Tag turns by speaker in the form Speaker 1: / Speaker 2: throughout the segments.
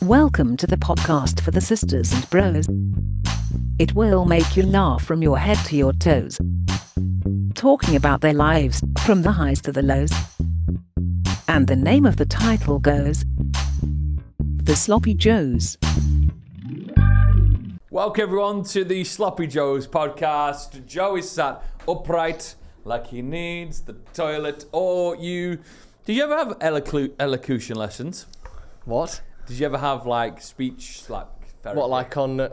Speaker 1: Welcome to the podcast for the sisters and bros. It will make you laugh from your head to your toes. Talking about their lives, from the highs to the lows. And the name of the title goes, The Sloppy Joes.
Speaker 2: Welcome everyone to the Sloppy Joes podcast. Joe is sat upright like he needs the toilet. Did you ever have elocution lessons?
Speaker 3: What?
Speaker 2: Did you ever have speech therapy?
Speaker 3: What, like on...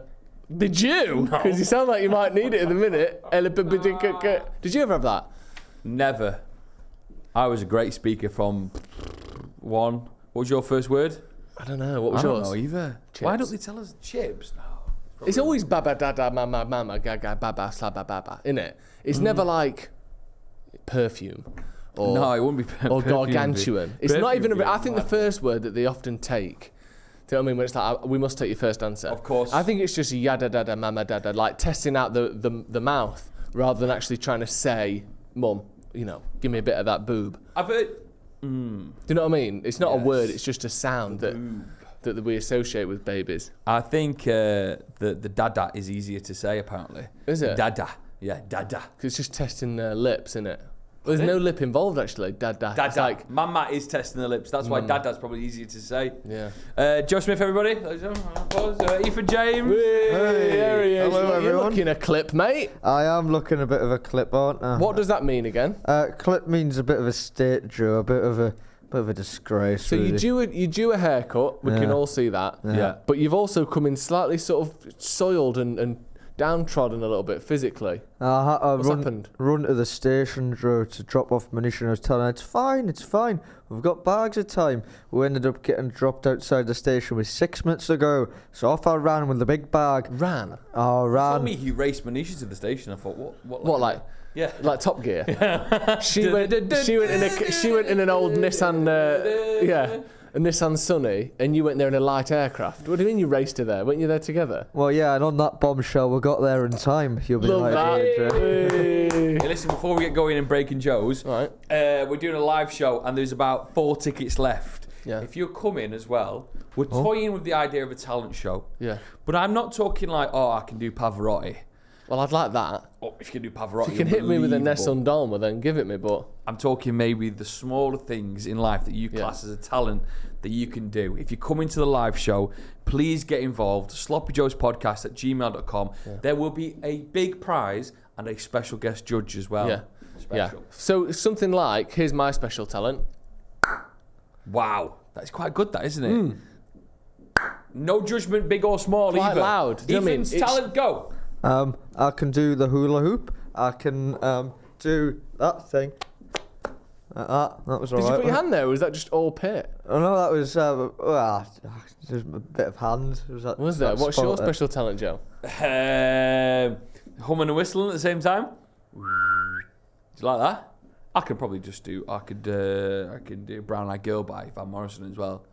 Speaker 3: Did you? Because you sound like you might need it in a minute. Did you ever have that?
Speaker 2: Never. I was a great speaker from one. What was your first word?
Speaker 3: I don't know. What was
Speaker 2: I
Speaker 3: yours?
Speaker 2: don't know either.
Speaker 3: Chips.
Speaker 2: Why don't they tell us chips? No.
Speaker 3: It's always baba dada mama mama gaga baba slaba baba, isn't it? It's never like perfume. Or,
Speaker 2: no, it wouldn't be
Speaker 3: or
Speaker 2: perfume.
Speaker 3: gargantuan. It's not even. I think the
Speaker 2: mad.
Speaker 3: first word that they often take. Do you know what I mean? When it's like, we must take your first answer.
Speaker 2: Of course.
Speaker 3: I think it's just yada dada mama dada, like testing out the mouth rather than actually trying to say, Mum, give me a bit of that boob.
Speaker 2: I've heard.
Speaker 3: Do you know what I mean? It's not a word. It's just a sound that we associate with babies.
Speaker 2: I think the dada is easier to say, apparently.
Speaker 3: Is it?
Speaker 2: Dada. Yeah, dada.
Speaker 3: Because it's just testing their lips, isn't it? Well, there's no lip involved, actually. Dada.
Speaker 2: Dada.
Speaker 3: It's like,
Speaker 2: Mama is testing the lips. That's why dada's probably easier to say.
Speaker 3: yeah.
Speaker 2: Joe Smith, everybody. Ethan James.
Speaker 3: Hey, there he is.
Speaker 4: Hello,
Speaker 3: You're
Speaker 4: everyone.
Speaker 3: looking a clip, mate.
Speaker 4: I am looking a bit of a clip, aren't I?
Speaker 3: What does that mean again?
Speaker 4: Clip means a bit of a state, Joe, a bit of a disgrace.
Speaker 3: So
Speaker 4: really.
Speaker 3: you do a haircut. We can all see that.
Speaker 2: Yeah.
Speaker 3: But you've also come in slightly sort of soiled and downtrodden a little bit physically.
Speaker 4: What's
Speaker 3: happened?
Speaker 4: Run to the station, Joe, to drop off Manisha. I was telling her, it's fine. We've got bags of time. We ended up getting dropped outside the station with 6 minutes to go. So off I ran with the big bag.
Speaker 3: Ran?
Speaker 4: Oh, ran.
Speaker 2: Told me he raced Manisha to the station. I thought,
Speaker 3: What, like?
Speaker 2: Yeah.
Speaker 3: Like Top Gear? She went in an old Nissan, a Nissan Sunny, and you went there in a light aircraft. What do you mean you raced her there? Weren't you there together?
Speaker 4: Well, yeah, and on that bombshell, we got there in time. You'll be
Speaker 3: Love
Speaker 4: like,
Speaker 3: that.
Speaker 4: Joe.
Speaker 2: Hey, listen, before we get going and breaking Joe's,
Speaker 3: Right.
Speaker 2: We're doing a live show and there's about 4 tickets left.
Speaker 3: Yeah.
Speaker 2: If you're coming as well, we're toying with the idea of a talent show.
Speaker 3: Yeah.
Speaker 2: But I'm not talking like, I can do Pavarotti.
Speaker 3: Well, I'd like that.
Speaker 2: If you can do Pavarotti,
Speaker 3: If you can hit me with a
Speaker 2: unbelievable.
Speaker 3: Nessun Dolma, then give it me, but...
Speaker 2: I'm talking maybe the smaller things in life that you class as a talent that you can do. If you come into the live show, please get involved. SloppyJoesPodcast@gmail.com. Yeah. There will be a big prize and a special guest judge as well.
Speaker 3: Yeah.
Speaker 2: Special.
Speaker 3: Yeah. So something like, here's my special talent.
Speaker 2: Wow. That's quite good, that, isn't it? No judgment, big or small,
Speaker 3: Quite
Speaker 2: either.
Speaker 3: loud. Do you know what I mean?
Speaker 2: Ethan's talent, go.
Speaker 4: I can do the hula hoop. I can do that thing. That was all right.
Speaker 3: Did you put your hand there, or was that just all pit?
Speaker 4: Oh no, that was just a bit of hand.
Speaker 3: Was there? What's your special talent, Joe?
Speaker 2: Humming and whistling at the same time. Do you like that? I could probably just do. I could do Brown Eyed Girl by Van Morrison as well.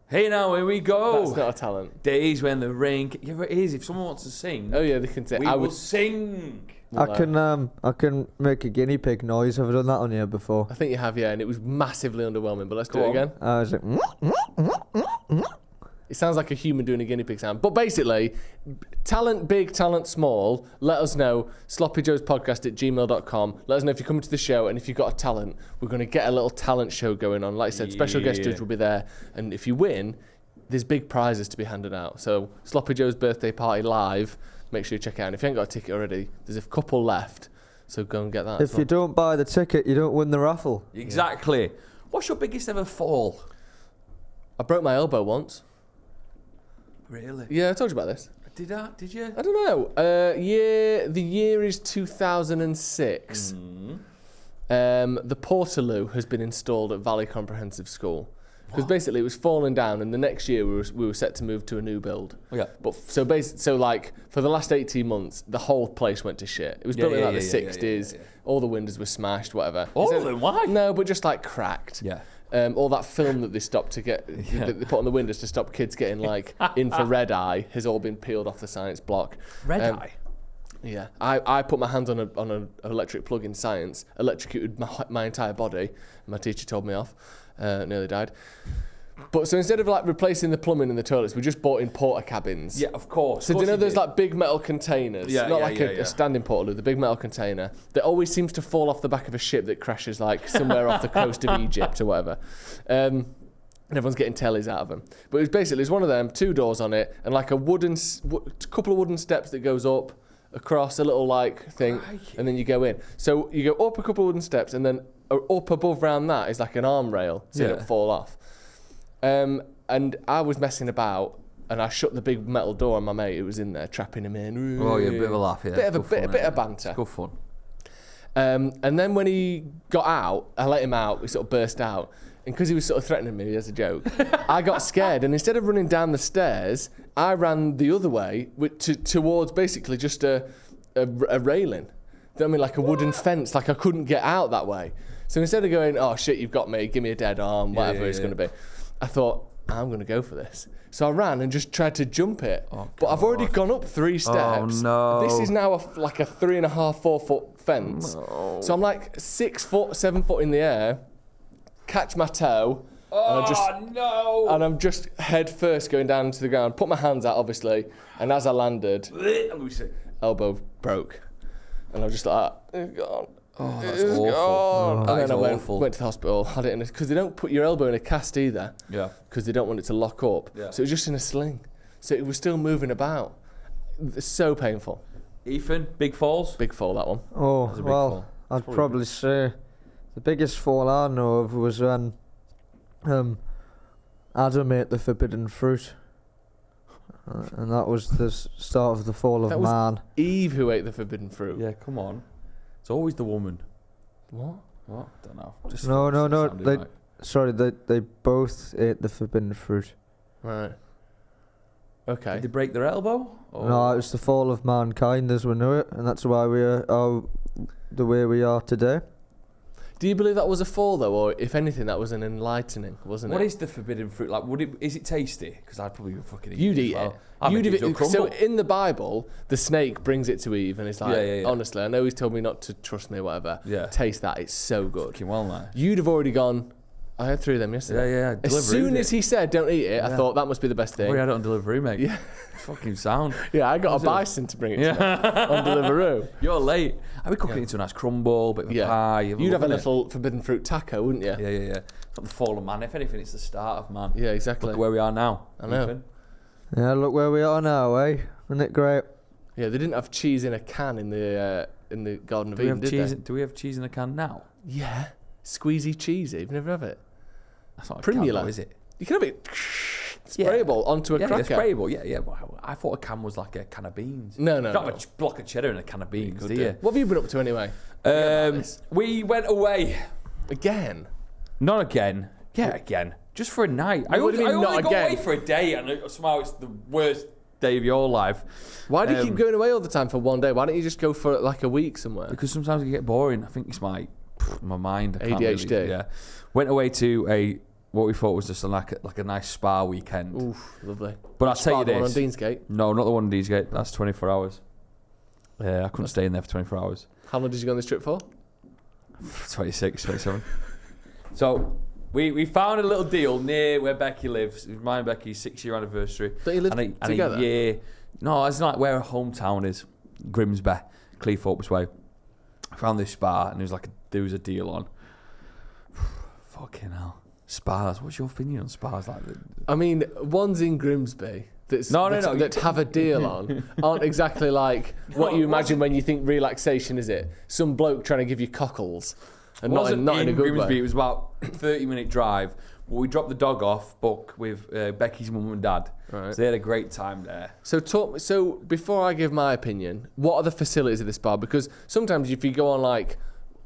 Speaker 2: Hey now, here we go.
Speaker 3: That's not a talent.
Speaker 2: Days when the rain. Yeah, it is. If someone wants to sing,
Speaker 3: Oh yeah, they can say.
Speaker 2: we will sing.
Speaker 4: I can make a guinea pig noise. Have I done that on here before?
Speaker 3: I think you have, yeah, and it was massively underwhelming. But let's do it again.
Speaker 4: I was like,
Speaker 3: It sounds like a human doing a guinea pig sound. But basically, talent big, talent small, let us know. SloppyJoesPodcast@gmail.com. Let us know if you're coming to the show and if you've got a talent. We're going to get a little talent show going on. Like I said, special guest judge will be there. And if you win, there's big prizes to be handed out. So Sloppy Joe's birthday party live. Make sure you check it out. And if you haven't got a ticket already, there's a couple left. So go and get that.
Speaker 4: if you don't buy the ticket, you don't win the raffle.
Speaker 2: Exactly. Yeah. What's your biggest ever fall?
Speaker 3: I broke my elbow once.
Speaker 2: Really?
Speaker 3: Yeah, I told you about this.
Speaker 2: Did you?
Speaker 3: I don't know. The year is 2006. The Portaloo has been installed at Valley Comprehensive School. Because basically it was falling down, and the next year we were set to move to a new build.
Speaker 2: Okay.
Speaker 3: But so for the last 18 months, the whole place went to shit. It was built in the 60s. Yeah. All the windows were smashed, whatever.
Speaker 2: All of them? Why?
Speaker 3: No, but just cracked.
Speaker 2: Yeah.
Speaker 3: All that film that they stopped to get, that they put on the windows to stop kids getting in for red eye has all been peeled off the science block.
Speaker 2: Red eye?
Speaker 3: Yeah, I put my hands on an electric plug in science, electrocuted my entire body. My teacher told me off, nearly died. But so instead of like replacing the plumbing in the toilets, we just bought in porta cabins.
Speaker 2: Yeah, of course.
Speaker 3: So do you know there's like big metal containers?
Speaker 2: Yeah,
Speaker 3: not
Speaker 2: yeah,
Speaker 3: like
Speaker 2: yeah,
Speaker 3: a standing portaloo, the big metal container that always seems to fall off the back of a ship that crashes like somewhere off the coast of Egypt or whatever. And everyone's getting tellies out of them. But it's one of them, 2 doors on it, and like a couple of wooden steps that goes up across a little like thing, and then you go in. So you go up a couple of wooden steps, and then up above round that is like an arm rail, so it don't fall off. And I was messing about, and I shut the big metal door on my mate who was in there, trapping him in.
Speaker 2: Oh, yeah, a bit of a laugh, yeah.
Speaker 3: Bit of banter.
Speaker 2: It's good fun.
Speaker 3: And then when he got out, I let him out, he sort of burst out. And because he was sort of threatening me as a joke, I got scared. And instead of running down the stairs, I ran the other way towards basically just a railing. I mean, like a wooden fence, like I couldn't get out that way. So instead of going, oh shit, you've got me, give me a dead arm, whatever it's going to be, I thought, I'm going to go for this. So I ran and just tried to jump it. But I've already gone up 3 steps.
Speaker 2: Oh, no.
Speaker 3: This is now like a 3.5, 4 foot fence.
Speaker 2: No.
Speaker 3: So I'm like 6 foot, 7 foot in the air, catch my toe, and I'm just head first going down to the ground, put my hands out obviously, and as I landed, elbow broke. And I was just like, oh God.
Speaker 2: Oh, that's awful.
Speaker 3: And then I went to the hospital, had it in because they don't put your elbow in a cast either.
Speaker 2: Yeah.
Speaker 3: Because they don't want it to lock up.
Speaker 2: Yeah.
Speaker 3: So it was just in a sling. So it was still moving about. It's so painful.
Speaker 2: Ethan, big falls?
Speaker 3: Big fall, that one.
Speaker 4: Oh,
Speaker 2: That's a big
Speaker 4: well,
Speaker 2: fall.
Speaker 4: I'd probably say the biggest fall I know of was when Adam ate the forbidden fruit. And that was the start of the fall of man.
Speaker 3: Eve who ate the forbidden fruit.
Speaker 2: Yeah, come on. It's always the woman.
Speaker 3: What?
Speaker 2: Don't know.
Speaker 4: No. They both ate the forbidden fruit.
Speaker 3: Right. Okay.
Speaker 2: Did they break their elbow? Or?
Speaker 4: No, it was the fall of mankind as we know it, and that's why we are the way we are today.
Speaker 3: Do you believe that was a fall though, or if anything, that was an enlightening, wasn't it?
Speaker 2: What is the forbidden fruit like? Is it tasty? Because I'd probably fucking eat
Speaker 3: You'd
Speaker 2: it.
Speaker 3: eat
Speaker 2: as well.
Speaker 3: it.
Speaker 2: I
Speaker 3: You'd
Speaker 2: think
Speaker 3: eat
Speaker 2: it'll
Speaker 3: it. So
Speaker 2: crumble.
Speaker 3: in the Bible, the snake brings it to Eve, and it's like,
Speaker 2: Yeah.
Speaker 3: honestly, I know he's told me not to trust me, or whatever.
Speaker 2: Yeah.
Speaker 3: Taste that; it's so good.
Speaker 2: Fucking well, nice.
Speaker 3: You'd have already gone. I had 3 of them yesterday.
Speaker 2: Yeah.
Speaker 3: As soon as he said, "Don't eat it," I thought that must be the best thing.
Speaker 2: We had it on Deliveroo, mate.
Speaker 3: Yeah.
Speaker 2: Fucking sound.
Speaker 3: Yeah, I got a bison to bring it to me on Deliveroo.
Speaker 2: You're late. I'd be cooking it into a nice crumble, bit of pie.
Speaker 3: You'd have a little forbidden fruit taco, wouldn't you?
Speaker 2: Yeah. It's not the fall of man. If anything, it's the start of man.
Speaker 3: Yeah, exactly.
Speaker 2: Look where we are now.
Speaker 3: I know.
Speaker 2: Ethan.
Speaker 4: Yeah, look where we are now, eh? Isn't it great?
Speaker 3: Yeah, they didn't have cheese in a can in the Garden of Eden, did they?
Speaker 2: Do we have cheese in a can now?
Speaker 3: Yeah, squeezy cheesy. You've never have it.
Speaker 2: That's not a
Speaker 3: Primula.
Speaker 2: can, though, is it?
Speaker 3: You can have it sprayable onto a cracker.
Speaker 2: Yeah, sprayable. Yeah. Well, I thought a can was like a can of beans.
Speaker 3: No.
Speaker 2: You don't have a block of cheddar in a can of beans, do you?
Speaker 3: What have you been up to anyway?
Speaker 2: We went away.
Speaker 3: Again?
Speaker 2: Not again. Yeah, again. Just for a night.
Speaker 3: What do you mean,
Speaker 2: I only
Speaker 3: not
Speaker 2: go
Speaker 3: again?
Speaker 2: away for a day, and somehow it's the worst day of your life.
Speaker 3: Why do you keep going away all the time for one day? Why don't you just go for like a week somewhere?
Speaker 2: Because sometimes it get boring. I think it's my mind. I can't
Speaker 3: ADHD.
Speaker 2: Really, yeah. Went away to what we thought was just like a nice spa weekend.
Speaker 3: Oof, lovely.
Speaker 2: But I'll tell you
Speaker 3: The one on
Speaker 2: this.
Speaker 3: Deansgate?
Speaker 2: No, not the one on Deansgate. That's 24 hours. Yeah, I couldn't stay in there for 24 hours.
Speaker 3: How long did you go on this trip for?
Speaker 2: 26, 27. So we found a little deal near where Becky lives. It was mine and Becky's 6-year anniversary.
Speaker 3: Don't you live together?
Speaker 2: No, it's like where her hometown is, Grimsby, Cleethorpes Way. I found this spa and there was a deal on. Fucking hell. Spas. What's your opinion on spas like that?
Speaker 3: I mean, ones in Grimsby that have a deal on aren't exactly like what you imagine when you think relaxation, is it? Some bloke trying to give you cockles. And not in a good
Speaker 2: Grimsby.
Speaker 3: way.
Speaker 2: It was about a 30-minute drive. Well, we dropped the dog off, with Becky's mum and dad.
Speaker 3: Right.
Speaker 2: So they had a great time there.
Speaker 3: So before I give my opinion, what are the facilities of this bar? Because sometimes if you go on like,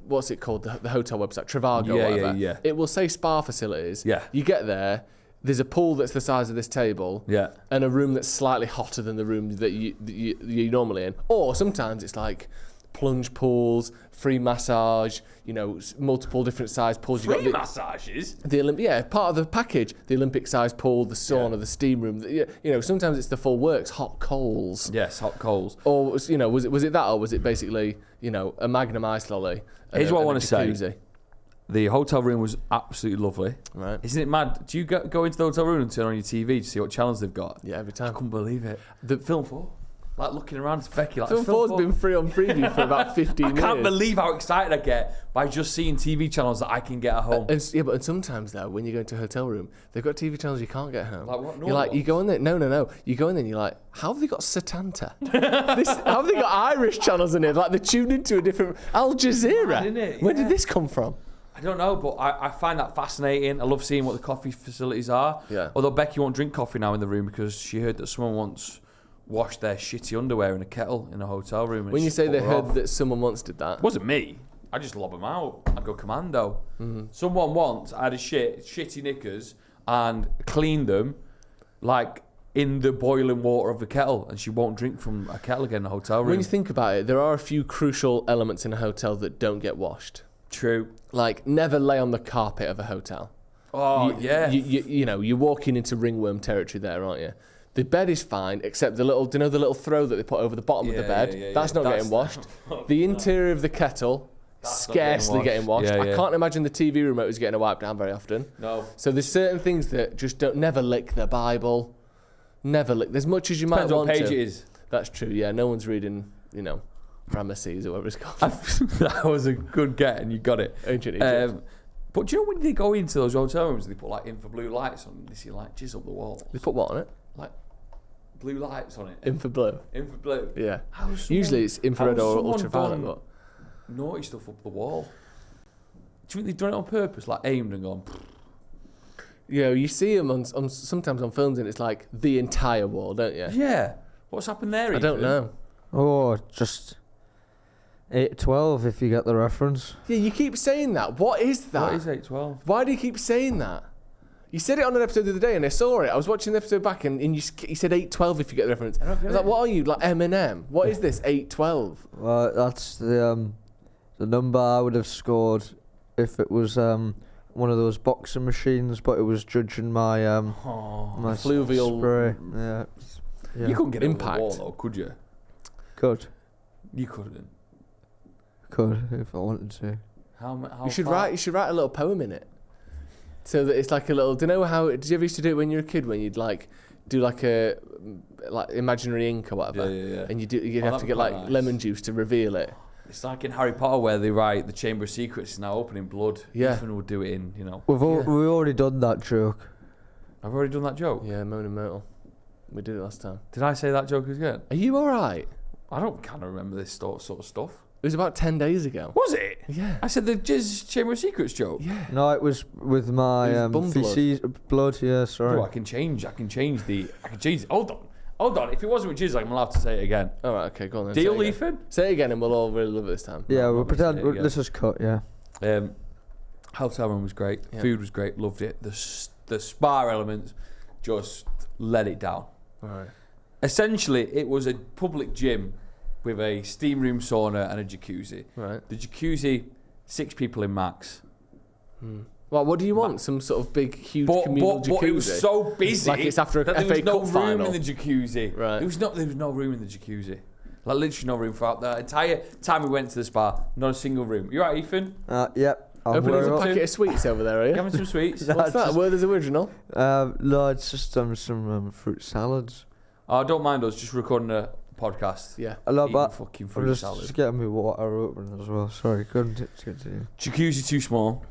Speaker 3: what's it called, the hotel website, Trivago or whatever,
Speaker 2: yeah.
Speaker 3: it will say spa facilities.
Speaker 2: Yeah.
Speaker 3: You get there, there's a pool that's the size of this table,
Speaker 2: Yeah.
Speaker 3: and a room that's slightly hotter than the room that you're normally in. Or sometimes it's like plunge pools, free massage, multiple different size pools.
Speaker 2: Free massages?
Speaker 3: Part of the package, the Olympic size pool, the sauna, the steam room. Sometimes it's the full works, hot coals.
Speaker 2: Yes, hot coals.
Speaker 3: Or was it that, or was it basically a Magnum ice lolly?
Speaker 2: Here's what I want to say. The hotel room was absolutely lovely.
Speaker 3: Right.
Speaker 2: Isn't it mad? Do you go into the hotel room and turn on your TV to see what channels they've got?
Speaker 3: Yeah, every
Speaker 2: I
Speaker 3: time.
Speaker 2: couldn't believe it.
Speaker 3: The
Speaker 2: Film 4. Like looking around, it's Becky. Like,
Speaker 3: Film 4's been free on preview for about 15 years.
Speaker 2: I can't believe how excited I get by just seeing TV channels that I can get at home.
Speaker 3: But sometimes though, when you go into a hotel room, they've got TV channels you can't get at home.
Speaker 2: Like what?
Speaker 3: You're like, you go in there. No. You go in there and you're like, how have they got Satanta? How have they got Irish channels in here? Like they're tuned into a different Al Jazeera.
Speaker 2: Mad, isn't it?
Speaker 3: Where
Speaker 2: Yeah.
Speaker 3: did this come from?
Speaker 2: I don't know, but I find that fascinating. I love seeing what the coffee facilities are.
Speaker 3: Yeah.
Speaker 2: Although Becky won't drink coffee now in the room because she heard that someone once washed their shitty underwear in a kettle in a hotel room. And
Speaker 3: When
Speaker 2: it
Speaker 3: you
Speaker 2: just
Speaker 3: say
Speaker 2: put
Speaker 3: they
Speaker 2: her
Speaker 3: heard
Speaker 2: off.
Speaker 3: that someone once did that,
Speaker 2: It wasn't me. I just lob them out. I'd go commando. Someone once had a shitty knickers and cleaned them like in the boiling water of the kettle, and she won't drink from a kettle again in a hotel room.
Speaker 3: when you think about it, there are a few crucial elements in a hotel that don't get washed.
Speaker 2: True.
Speaker 3: Like never lay on the carpet of a hotel.
Speaker 2: Oh, yeah.
Speaker 3: You know, you're walking into ringworm territory there, aren't you? The bed is fine, except the little, do you know the little throw that they put over the bottom of the bed? That's not getting washed. The interior of the kettle, scarcely getting washed.
Speaker 2: Yeah, yeah.
Speaker 3: I can't imagine the TV remote is getting a wipe down very often.
Speaker 2: No.
Speaker 3: So there's certain things that just never lick the Bible. Never lick. As much as you
Speaker 2: Depends
Speaker 3: might
Speaker 2: what
Speaker 3: want
Speaker 2: page
Speaker 3: to.
Speaker 2: it is.
Speaker 3: That's true, yeah. No one's reading, Ramesses or whatever it's called.
Speaker 2: That was a good get, and you got it.
Speaker 3: Ancient Egypt.
Speaker 2: But do you know when they go into those hotel rooms, they put like infrared blue lights on, they see like jizz up the walls,
Speaker 3: They put what on it?
Speaker 2: like blue lights on it.
Speaker 3: Infrared blue.
Speaker 2: Infrared blue.
Speaker 3: Yeah.
Speaker 2: How's someone-
Speaker 3: Usually it's infrared
Speaker 2: how's
Speaker 3: or
Speaker 2: someone
Speaker 3: ultraviolet.
Speaker 2: done
Speaker 3: But
Speaker 2: naughty stuff up the wall. Do you think they've done it on purpose, like aimed and gone?
Speaker 3: you see them on sometimes on films and it's like the entire wall, don't you?
Speaker 2: Yeah. What's happened there?
Speaker 3: I don't
Speaker 2: Ethan?
Speaker 3: know.
Speaker 4: Oh, just 8-12 if you get the reference.
Speaker 3: Yeah, you keep saying that. What is that?
Speaker 2: What is 812?
Speaker 3: Why do you keep saying that? You said it on an episode the other day and I saw it. I was watching the episode back and you said 812 if you get the reference. I was like, what are you, like Eminem? What is this, 812?
Speaker 4: Well, that's the number I would have scored if it was one of those boxing machines, but it was judging my my
Speaker 3: fluvial
Speaker 4: spray. Yeah.
Speaker 2: You couldn't get it
Speaker 3: Impact.
Speaker 2: over the wall, though, could you?
Speaker 4: Could
Speaker 2: You couldn't.
Speaker 4: if I wanted to.
Speaker 2: How
Speaker 3: You should
Speaker 2: far?
Speaker 3: write a little poem in it. So that it's like a little. Do you know how? Did you ever used to do it when you were a kid? When you'd like do like a imaginary ink or whatever,
Speaker 2: Yeah.
Speaker 3: and you'd
Speaker 2: Oh,
Speaker 3: have
Speaker 2: that'd
Speaker 3: to
Speaker 2: be
Speaker 3: get
Speaker 2: quite
Speaker 3: like
Speaker 2: nice.
Speaker 3: lemon juice to reveal it.
Speaker 2: It's like in Harry Potter where they write the Chamber of Secrets is now open in blood.
Speaker 3: Yeah.
Speaker 2: Ethan would do it in,
Speaker 4: We've
Speaker 3: Yeah.
Speaker 4: already done that joke.
Speaker 2: I've already done that joke.
Speaker 3: Yeah, Moaning Myrtle. We did it last time.
Speaker 2: Did I say that joke again?
Speaker 3: Are you all right?
Speaker 2: I don't kind of remember this sort of stuff.
Speaker 3: It was about 10 days ago.
Speaker 2: Was it?
Speaker 3: Yeah.
Speaker 2: I said the Jizz Chamber of Secrets joke.
Speaker 3: Yeah.
Speaker 4: No, it was with my
Speaker 3: It was bum blood.
Speaker 4: feces blood. Yeah, sorry.
Speaker 2: Oh, I can change it. Hold on. If it wasn't with Jizz, I'm allowed to say it again.
Speaker 3: All right, okay, go on then.
Speaker 2: Deal,
Speaker 3: say it again.
Speaker 2: Ethan?
Speaker 3: Say it again and we'll all really love it this time.
Speaker 4: Yeah,
Speaker 2: No,
Speaker 4: we'll
Speaker 2: I'm not gonna say
Speaker 4: pretend.
Speaker 2: it again.
Speaker 4: This is cut. Yeah.
Speaker 2: Hotel room was great.
Speaker 3: Yeah.
Speaker 2: Food was great. Loved it. The spa elements just let it down.
Speaker 3: All right.
Speaker 2: Essentially, it was a public gym with a steam room, sauna, and a jacuzzi.
Speaker 3: Right.
Speaker 2: The jacuzzi, 6 people in max.
Speaker 3: Well, what do you want? Some sort of big, huge communal jacuzzi?
Speaker 2: But it was so busy
Speaker 3: Like it's after a
Speaker 2: that there
Speaker 3: FA
Speaker 2: was no
Speaker 3: Cup
Speaker 2: room
Speaker 3: final.
Speaker 2: in the jacuzzi.
Speaker 3: Right.
Speaker 2: There was no room in the jacuzzi. Like literally no room throughout the entire time we went to the spa. Not a single room. You right, Ethan?
Speaker 4: Yep. I'll
Speaker 3: Opening
Speaker 4: wear
Speaker 3: a
Speaker 4: up.
Speaker 3: packet of sweets over there, are
Speaker 2: You
Speaker 3: you?
Speaker 2: having some sweets?
Speaker 4: No.
Speaker 3: What's that?
Speaker 4: just-
Speaker 3: Werther's original?
Speaker 4: No, it's just some fruit salads.
Speaker 2: Oh, don't mind us. Just recording a podcast.
Speaker 3: Yeah.
Speaker 4: I love
Speaker 2: Eating
Speaker 4: that.
Speaker 2: fucking
Speaker 4: I'm
Speaker 2: fruit
Speaker 4: just
Speaker 2: salad.
Speaker 4: getting my water open as well. Sorry, couldn't continue.
Speaker 2: Jacuzzi too small.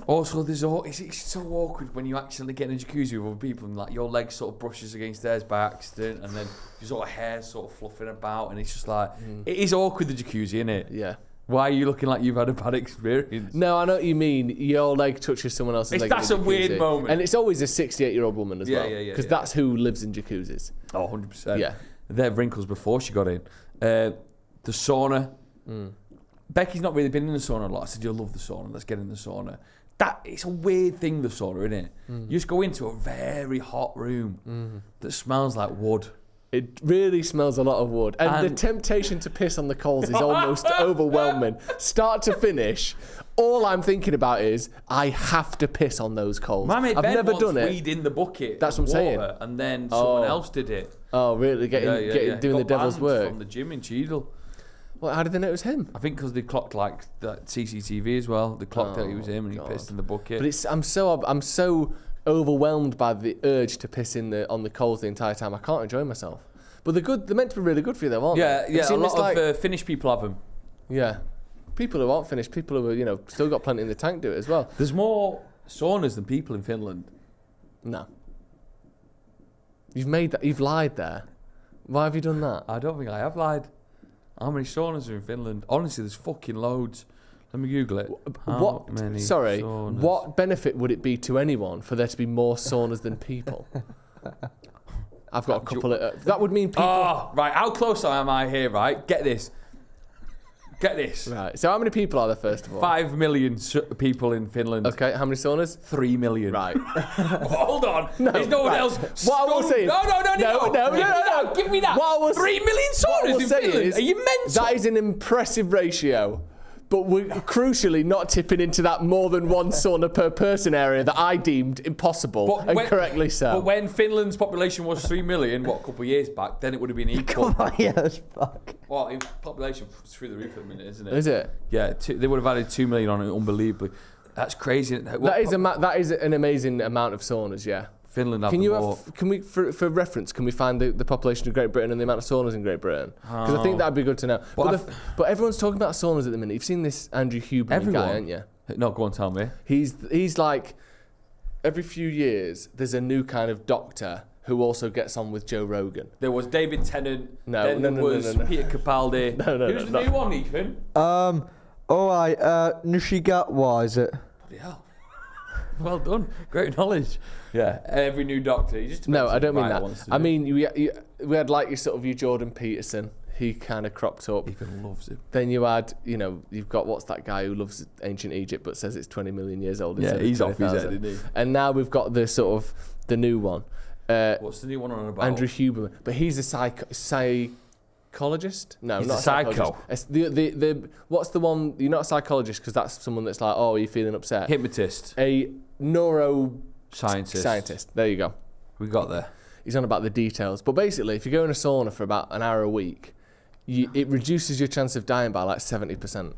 Speaker 2: Also, it's so awkward when you accidentally get in a jacuzzi with other people and like your leg sort of brushes against theirs by accident, and then your sort of hair sort of fluffing about, and it's just like it is awkward, the jacuzzi, isn't it?
Speaker 3: Yeah.
Speaker 2: Why are you looking like you've had a bad experience?
Speaker 3: No, I know what you mean. Your leg touches someone else's leg.
Speaker 2: That's
Speaker 3: in
Speaker 2: a
Speaker 3: the
Speaker 2: weird
Speaker 3: jacuzzi.
Speaker 2: moment.
Speaker 3: And it's always a 68-year-old woman as
Speaker 2: Yeah,
Speaker 3: well.
Speaker 2: yeah,
Speaker 3: Because
Speaker 2: yeah.
Speaker 3: that's who lives in jacuzzis.
Speaker 2: Oh, 100%.
Speaker 3: Yeah.
Speaker 2: There are wrinkles before she got in. The sauna. Becky's not really been in the sauna a lot. I said, you'll love the sauna. Let's get in the sauna. It's a weird thing, the sauna, isn't it? You just go into a very hot room that smells like wood.
Speaker 3: It really smells a lot of wood. And the temptation to piss on the coals is almost overwhelming. Start to finish, all I'm thinking about is, I have to piss on those coals.
Speaker 2: My mate
Speaker 3: I've
Speaker 2: Ben
Speaker 3: never
Speaker 2: once
Speaker 3: done it.
Speaker 2: weed in the bucket.
Speaker 3: That's
Speaker 2: of
Speaker 3: what I'm saying.
Speaker 2: water, and then someone else did it.
Speaker 3: Oh, really? Doing
Speaker 2: Got
Speaker 3: the devil's
Speaker 2: banned
Speaker 3: work?
Speaker 2: from the gym in Cheadle.
Speaker 3: Well, how did they know it was him?
Speaker 2: I think because they clocked like that CCTV as well. They clocked that he was him and
Speaker 3: God.
Speaker 2: he pissed in the bucket.
Speaker 3: But I'm so overwhelmed by the urge to piss on the coals the entire time. I can't enjoy myself. But they're meant to be really good for you, though, aren't they?
Speaker 2: Yeah. A lot of Finnish people have them.
Speaker 3: Yeah. People who aren't finished, people who are, still got plenty in the tank do it as well.
Speaker 2: There's more saunas than people in Finland.
Speaker 3: No. You've lied there. Why have you done that?
Speaker 2: I don't think I have lied. How many saunas are in Finland? Honestly, there's fucking loads. Let me Google it. How many saunas?
Speaker 3: What benefit would it be to anyone for there to be more saunas than people? I've got a couple of... that would mean people...
Speaker 2: Oh, right. How close am I here, right? Get this.
Speaker 3: Right. So how many people are there, first of all?
Speaker 2: 5 million people in Finland.
Speaker 3: Okay, how many saunas?
Speaker 2: 3 million.
Speaker 3: Right.
Speaker 2: Hold on. There's no one else.
Speaker 3: What I was saying...
Speaker 2: No. Give me that. 3 million saunas in Finland. Are you mental?
Speaker 3: That is an impressive ratio. But we're crucially not tipping into that more than one sauna per person area that I deemed impossible, correctly so.
Speaker 2: But when Finland's population was 3 million, a couple of years back, then it would have been equal.
Speaker 4: Come on, yes, fuck.
Speaker 2: Well, population was through the roof at the minute, isn't it?
Speaker 3: Is it?
Speaker 2: Yeah, they would have added 2 million on it, unbelievably. That's crazy.
Speaker 3: That is an amazing amount of saunas, yeah.
Speaker 2: Finland have
Speaker 3: for reference, can we find the population of Great Britain and the amount of saunas in Great Britain? Because I think that'd be good to know. But everyone's talking about saunas at the minute. You've seen this Andrew Huberman guy, haven't you?
Speaker 2: No, go on, tell me.
Speaker 3: He's like, every few years, there's a new kind of doctor who also gets on with Joe Rogan.
Speaker 2: There was David Tennant.
Speaker 3: No.
Speaker 2: Peter Capaldi. Who's the new one, Ethan?
Speaker 4: Nishigatwa, is it?
Speaker 2: Bloody hell. Well done. Great knowledge. Yeah, every new doctor.
Speaker 3: I don't mean that. I mean, we had like your Jordan Peterson. He kind of cropped up.
Speaker 2: Ethan loves him.
Speaker 3: Then you had, you've got what's that guy who loves ancient Egypt but says it's 20 million years old.
Speaker 2: Yeah, he's off his head, isn't he?
Speaker 3: And now we've got the new one.
Speaker 2: What's the new one on about?
Speaker 3: Andrew Huberman. But he's a psychologist? No,
Speaker 2: he's
Speaker 3: not
Speaker 2: a psycho.
Speaker 3: The what's the one? You're not a psychologist because that's someone that's like, oh, are you feeling upset?
Speaker 2: Hypnotist.
Speaker 3: A
Speaker 2: Scientist.
Speaker 3: There you go.
Speaker 2: We got there.
Speaker 3: He's on about the details. But basically, if you go in a sauna for about an hour a week, it reduces your chance of dying by like 70%.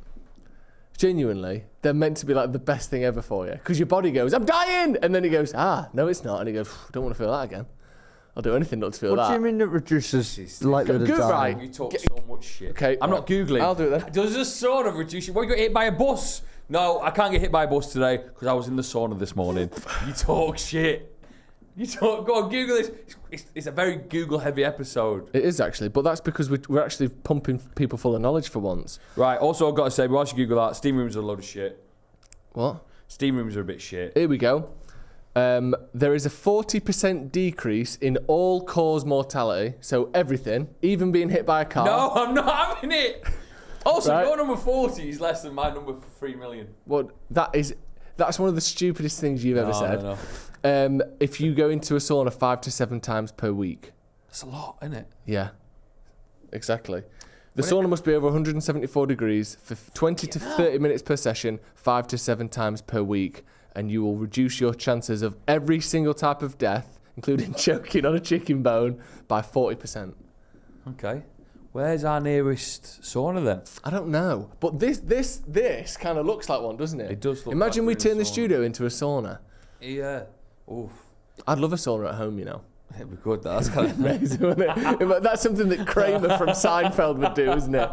Speaker 3: Genuinely, they're meant to be like the best thing ever for you. Because your body goes, I'm dying! And then he goes, no, it's not. And he goes, don't want to feel that again. I'll do anything not to feel that.
Speaker 4: What do you mean it reduces likelihood of dying?
Speaker 3: Right.
Speaker 2: You talk so much shit.
Speaker 3: Okay,
Speaker 2: I'm not Googling.
Speaker 3: I'll do it then.
Speaker 2: Does a sauna reduce you? What, you got hit by a bus? No, I can't get hit by a bus today because I was in the sauna this morning. You talk shit. Go on, Google this. It's a very Google-heavy episode.
Speaker 3: It is actually, but that's because we're actually pumping people full of knowledge for once.
Speaker 2: Right, also I've got to say, whilst you Google that, steam rooms are a load of shit.
Speaker 3: What?
Speaker 2: Steam rooms are a bit shit.
Speaker 3: Here we go. There is a 40% decrease in all-cause mortality, so everything, even being hit by a car.
Speaker 2: No, I'm not having it. Also,
Speaker 3: Right.
Speaker 2: your number 40 is less than my number 3 million.
Speaker 3: Well, that's one of the stupidest things you've ever said.
Speaker 2: No.
Speaker 3: If you go into a sauna 5 to 7 times per week.
Speaker 2: That's a lot, isn't it?
Speaker 3: Yeah, exactly. The sauna must be over 174 degrees for 20 to 30 minutes per session, 5 to 7 times per week, and you will reduce your chances of every single type of death, including choking on a chicken bone, by 40%.
Speaker 2: Okay. Where's our nearest sauna then?
Speaker 3: I don't know, but this kind of looks like one, doesn't it?
Speaker 2: It does look
Speaker 3: Imagine
Speaker 2: like
Speaker 3: we
Speaker 2: we're in
Speaker 3: turn
Speaker 2: a
Speaker 3: the
Speaker 2: sauna.
Speaker 3: studio into a sauna.
Speaker 2: Yeah. Oof.
Speaker 3: I'd love a sauna at home,
Speaker 2: It'd be good. That's kind of
Speaker 3: Amazing, wouldn't it? That's something that Kramer from Seinfeld would do, isn't it?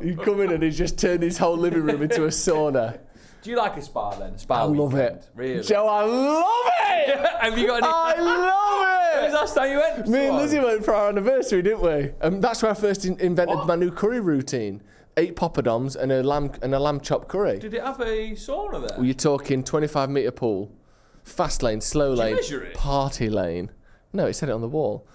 Speaker 3: You come in and he's just turned his whole living room into a sauna.
Speaker 2: Do you like a spa then?
Speaker 3: I love it.
Speaker 2: Really?
Speaker 3: Joe, I love it!
Speaker 2: Have you got any?
Speaker 3: I love
Speaker 2: When was
Speaker 3: it!
Speaker 2: the last time you went?
Speaker 3: Me and Lizzie went for our anniversary, didn't we? That's where I first invented my new curry routine. 8 poppadoms and a lamb chop curry.
Speaker 2: Did it have a sauna there?
Speaker 3: Well, you're talking 25-metre pool, fast lane, slow lane,
Speaker 2: measure it?
Speaker 3: party lane. No, it said it on the wall.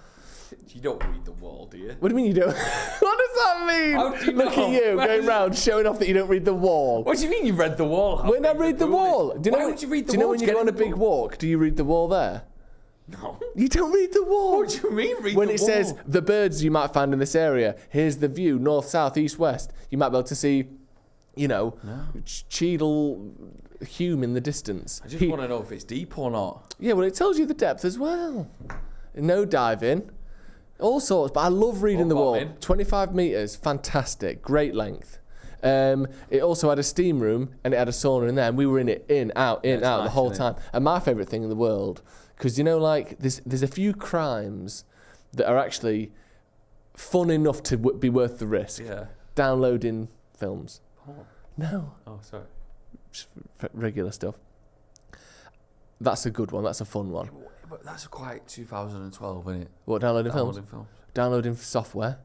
Speaker 2: You don't read the wall, do you?
Speaker 3: What do you mean you don't? What does that mean?
Speaker 2: How do you
Speaker 3: Look
Speaker 2: know?
Speaker 3: at you going round showing off that you don't read the wall.
Speaker 2: What do you mean you read the wall?
Speaker 3: When I read the wall, do you know?
Speaker 2: Why would you read the
Speaker 3: do you know
Speaker 2: wall
Speaker 3: when
Speaker 2: to
Speaker 3: you
Speaker 2: get
Speaker 3: go on
Speaker 2: in
Speaker 3: a
Speaker 2: the
Speaker 3: big
Speaker 2: book?
Speaker 3: walk? Do you read the wall there?
Speaker 2: No.
Speaker 3: You don't read the wall.
Speaker 2: What do you mean read
Speaker 3: When
Speaker 2: the
Speaker 3: it
Speaker 2: wall?
Speaker 3: says the birds you might find in this area, here's the view, north, south, east, west. You might be able to see, Cheadle Hume in the distance.
Speaker 2: I just want to know if it's deep or not.
Speaker 3: Yeah, well, it tells you the depth as well. No diving. All sorts, but I love reading the wall.
Speaker 2: in.
Speaker 3: 25 metres, fantastic, great length. It also had a steam room and it had a sauna in there, and we were in it, out, the whole time. And my favourite thing in the world, because like there's a few crimes that are actually fun enough to be worth the risk.
Speaker 2: Yeah.
Speaker 3: Downloading films.
Speaker 2: Oh.
Speaker 3: No.
Speaker 2: Oh, sorry.
Speaker 3: Just regular stuff. That's a good one. That's a fun one.
Speaker 2: But that's quite 2012, isn't it?
Speaker 3: What, downloading films?
Speaker 2: Films.
Speaker 3: Downloading software.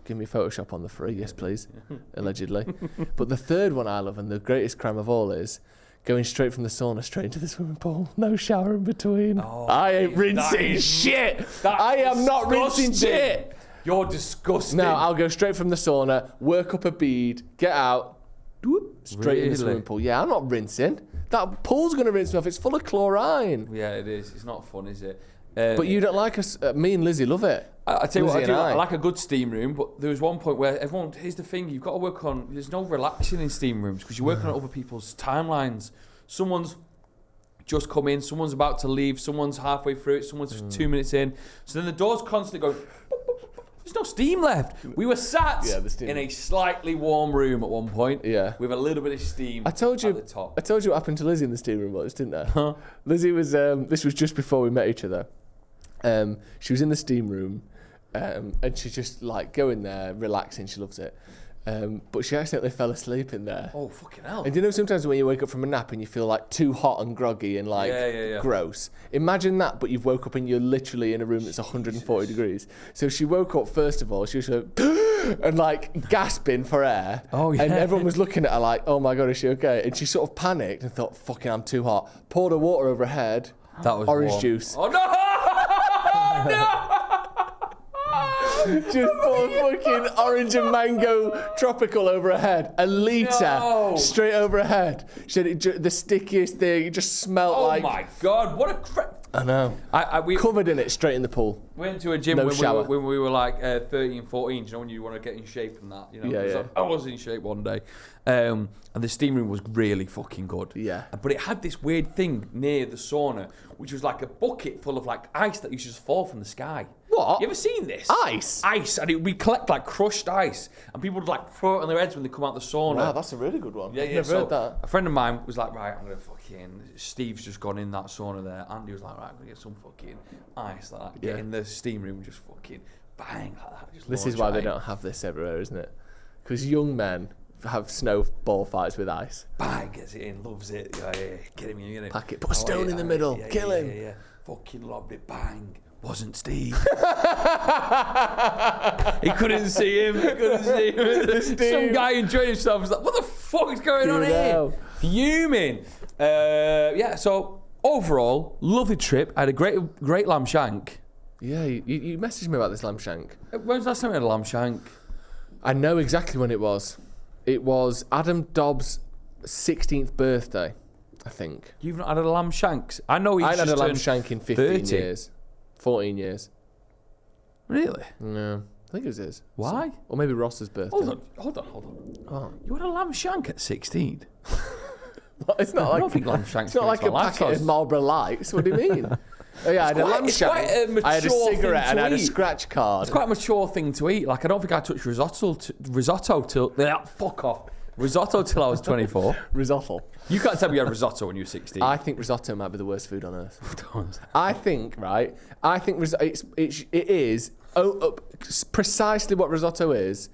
Speaker 3: Give me Photoshop on the free, yes please, allegedly. But the third one I love, and the greatest crime of all, is going straight from the sauna straight into the swimming pool. No shower in between.
Speaker 2: Oh,
Speaker 3: I ain't rinsing shit. I am not rinsing shit.
Speaker 2: You're disgusting.
Speaker 3: No, I'll go straight from the sauna, work up a bead, get out, straight in the swimming pool. Yeah, I'm not rinsing. That pool's going to rinse me off. It's full of chlorine.
Speaker 2: Yeah, it is. It's not fun, is it?
Speaker 3: But you don't like us. Me and Lizzie love it.
Speaker 2: I tell you what,
Speaker 3: Lizzie
Speaker 2: I like a good steam room, but there was one point where everyone, here's the thing, you've got to work on, there's no relaxing in steam rooms because you're working on other people's timelines. Someone's just come in, someone's about to leave, someone's halfway through it, someone's 2 minutes in. So then the door's constantly going, there's no steam left. We were sat in a slightly warm room at one point with a little bit of steam
Speaker 3: at the
Speaker 2: top.
Speaker 3: I told you what happened to Lizzie in the steam room once, didn't I? Huh? Lizzie was, this was just before we met each other. She was in the steam room and she's just like going there, relaxing, she loves it. But she accidentally fell asleep in there.
Speaker 2: Oh, fucking hell.
Speaker 3: And you know sometimes when you wake up from a nap and you feel like too hot and groggy and like gross? Imagine that, but you've woke up and you're literally in a room that's 140 degrees. So she woke up, first of all, she was and like gasping for air.
Speaker 2: Oh, yeah.
Speaker 3: And everyone was looking at her like, oh my God, is she okay? And she sort of panicked and thought, fucking, I'm too hot. Poured her water over her head.
Speaker 2: That was
Speaker 3: orange
Speaker 2: warm.
Speaker 3: juice.
Speaker 2: Oh, no! No!
Speaker 3: Just put a fucking orange and mango tropical over her head. A litre straight over her head. She said the stickiest thing. It just smelled like...
Speaker 2: Oh my God, what a crap.
Speaker 3: I know. We covered in it straight in the pool.
Speaker 2: Went to a gym when we were like 13, 14. You know when you want to get in shape and that. You know,
Speaker 3: Yeah.
Speaker 2: I was in shape one day. And the steam room was really fucking good.
Speaker 3: Yeah.
Speaker 2: But it had this weird thing near the sauna, which was like a bucket full of like ice that used to just fall from the sky.
Speaker 3: What?
Speaker 2: You ever seen this?
Speaker 3: Ice?
Speaker 2: Ice. And it would collect like crushed ice. And people would like throw it on their heads when they come out the sauna.
Speaker 3: Wow, that's a really good one.
Speaker 2: Yeah,
Speaker 3: I've never heard that.
Speaker 2: A friend of mine was like, right, I'm going to fucking... Steve's just gone in that sauna there. Andy was like, right, I'm going to get some fucking ice like that. Get in the steam room and just fucking bang like that. Just
Speaker 3: this is why they don't have this everywhere, isn't it? Because young men have snowball fights with ice.
Speaker 2: Bang, gets it in, loves it. Yeah. Get him in.
Speaker 3: Pack it, put a stone in the middle, kill him.
Speaker 2: Yeah. Fucking lobbed it, bang. Wasn't Steve. He couldn't see him. Some guy enjoying himself was like, what the fuck is going on here? Fuming. So overall, lovely trip. I had a great lamb shank.
Speaker 3: Yeah, you messaged me about this lamb shank.
Speaker 2: When was the last time we had a lamb shank?
Speaker 3: I know exactly when it was. It was Adam Dobbs' 16th birthday, I think.
Speaker 2: You've not had a lamb shank? I know he's
Speaker 3: I
Speaker 2: just
Speaker 3: had a lamb shank in 15 years. 14 years.
Speaker 2: Really?
Speaker 3: No, I think it was his.
Speaker 2: Why?
Speaker 3: Or maybe Ross's birthday.
Speaker 2: Hold on.
Speaker 3: Oh.
Speaker 2: You had a lamb shank at 16?
Speaker 3: It's not
Speaker 2: I don't think lamb shanks.
Speaker 3: It's not like a packet of Marlboro Lights. What do you mean? Oh, yeah, I had a lamb shank. I had a cigarette and I had a scratch card.
Speaker 2: It's quite a mature thing to eat. Like I don't think I touched risotto till fuck off. Risotto till I was 24.
Speaker 3: Risotto.
Speaker 2: You can't tell me you had risotto when you were 16.
Speaker 3: I think risotto might be the worst food on earth. I think it is precisely what risotto is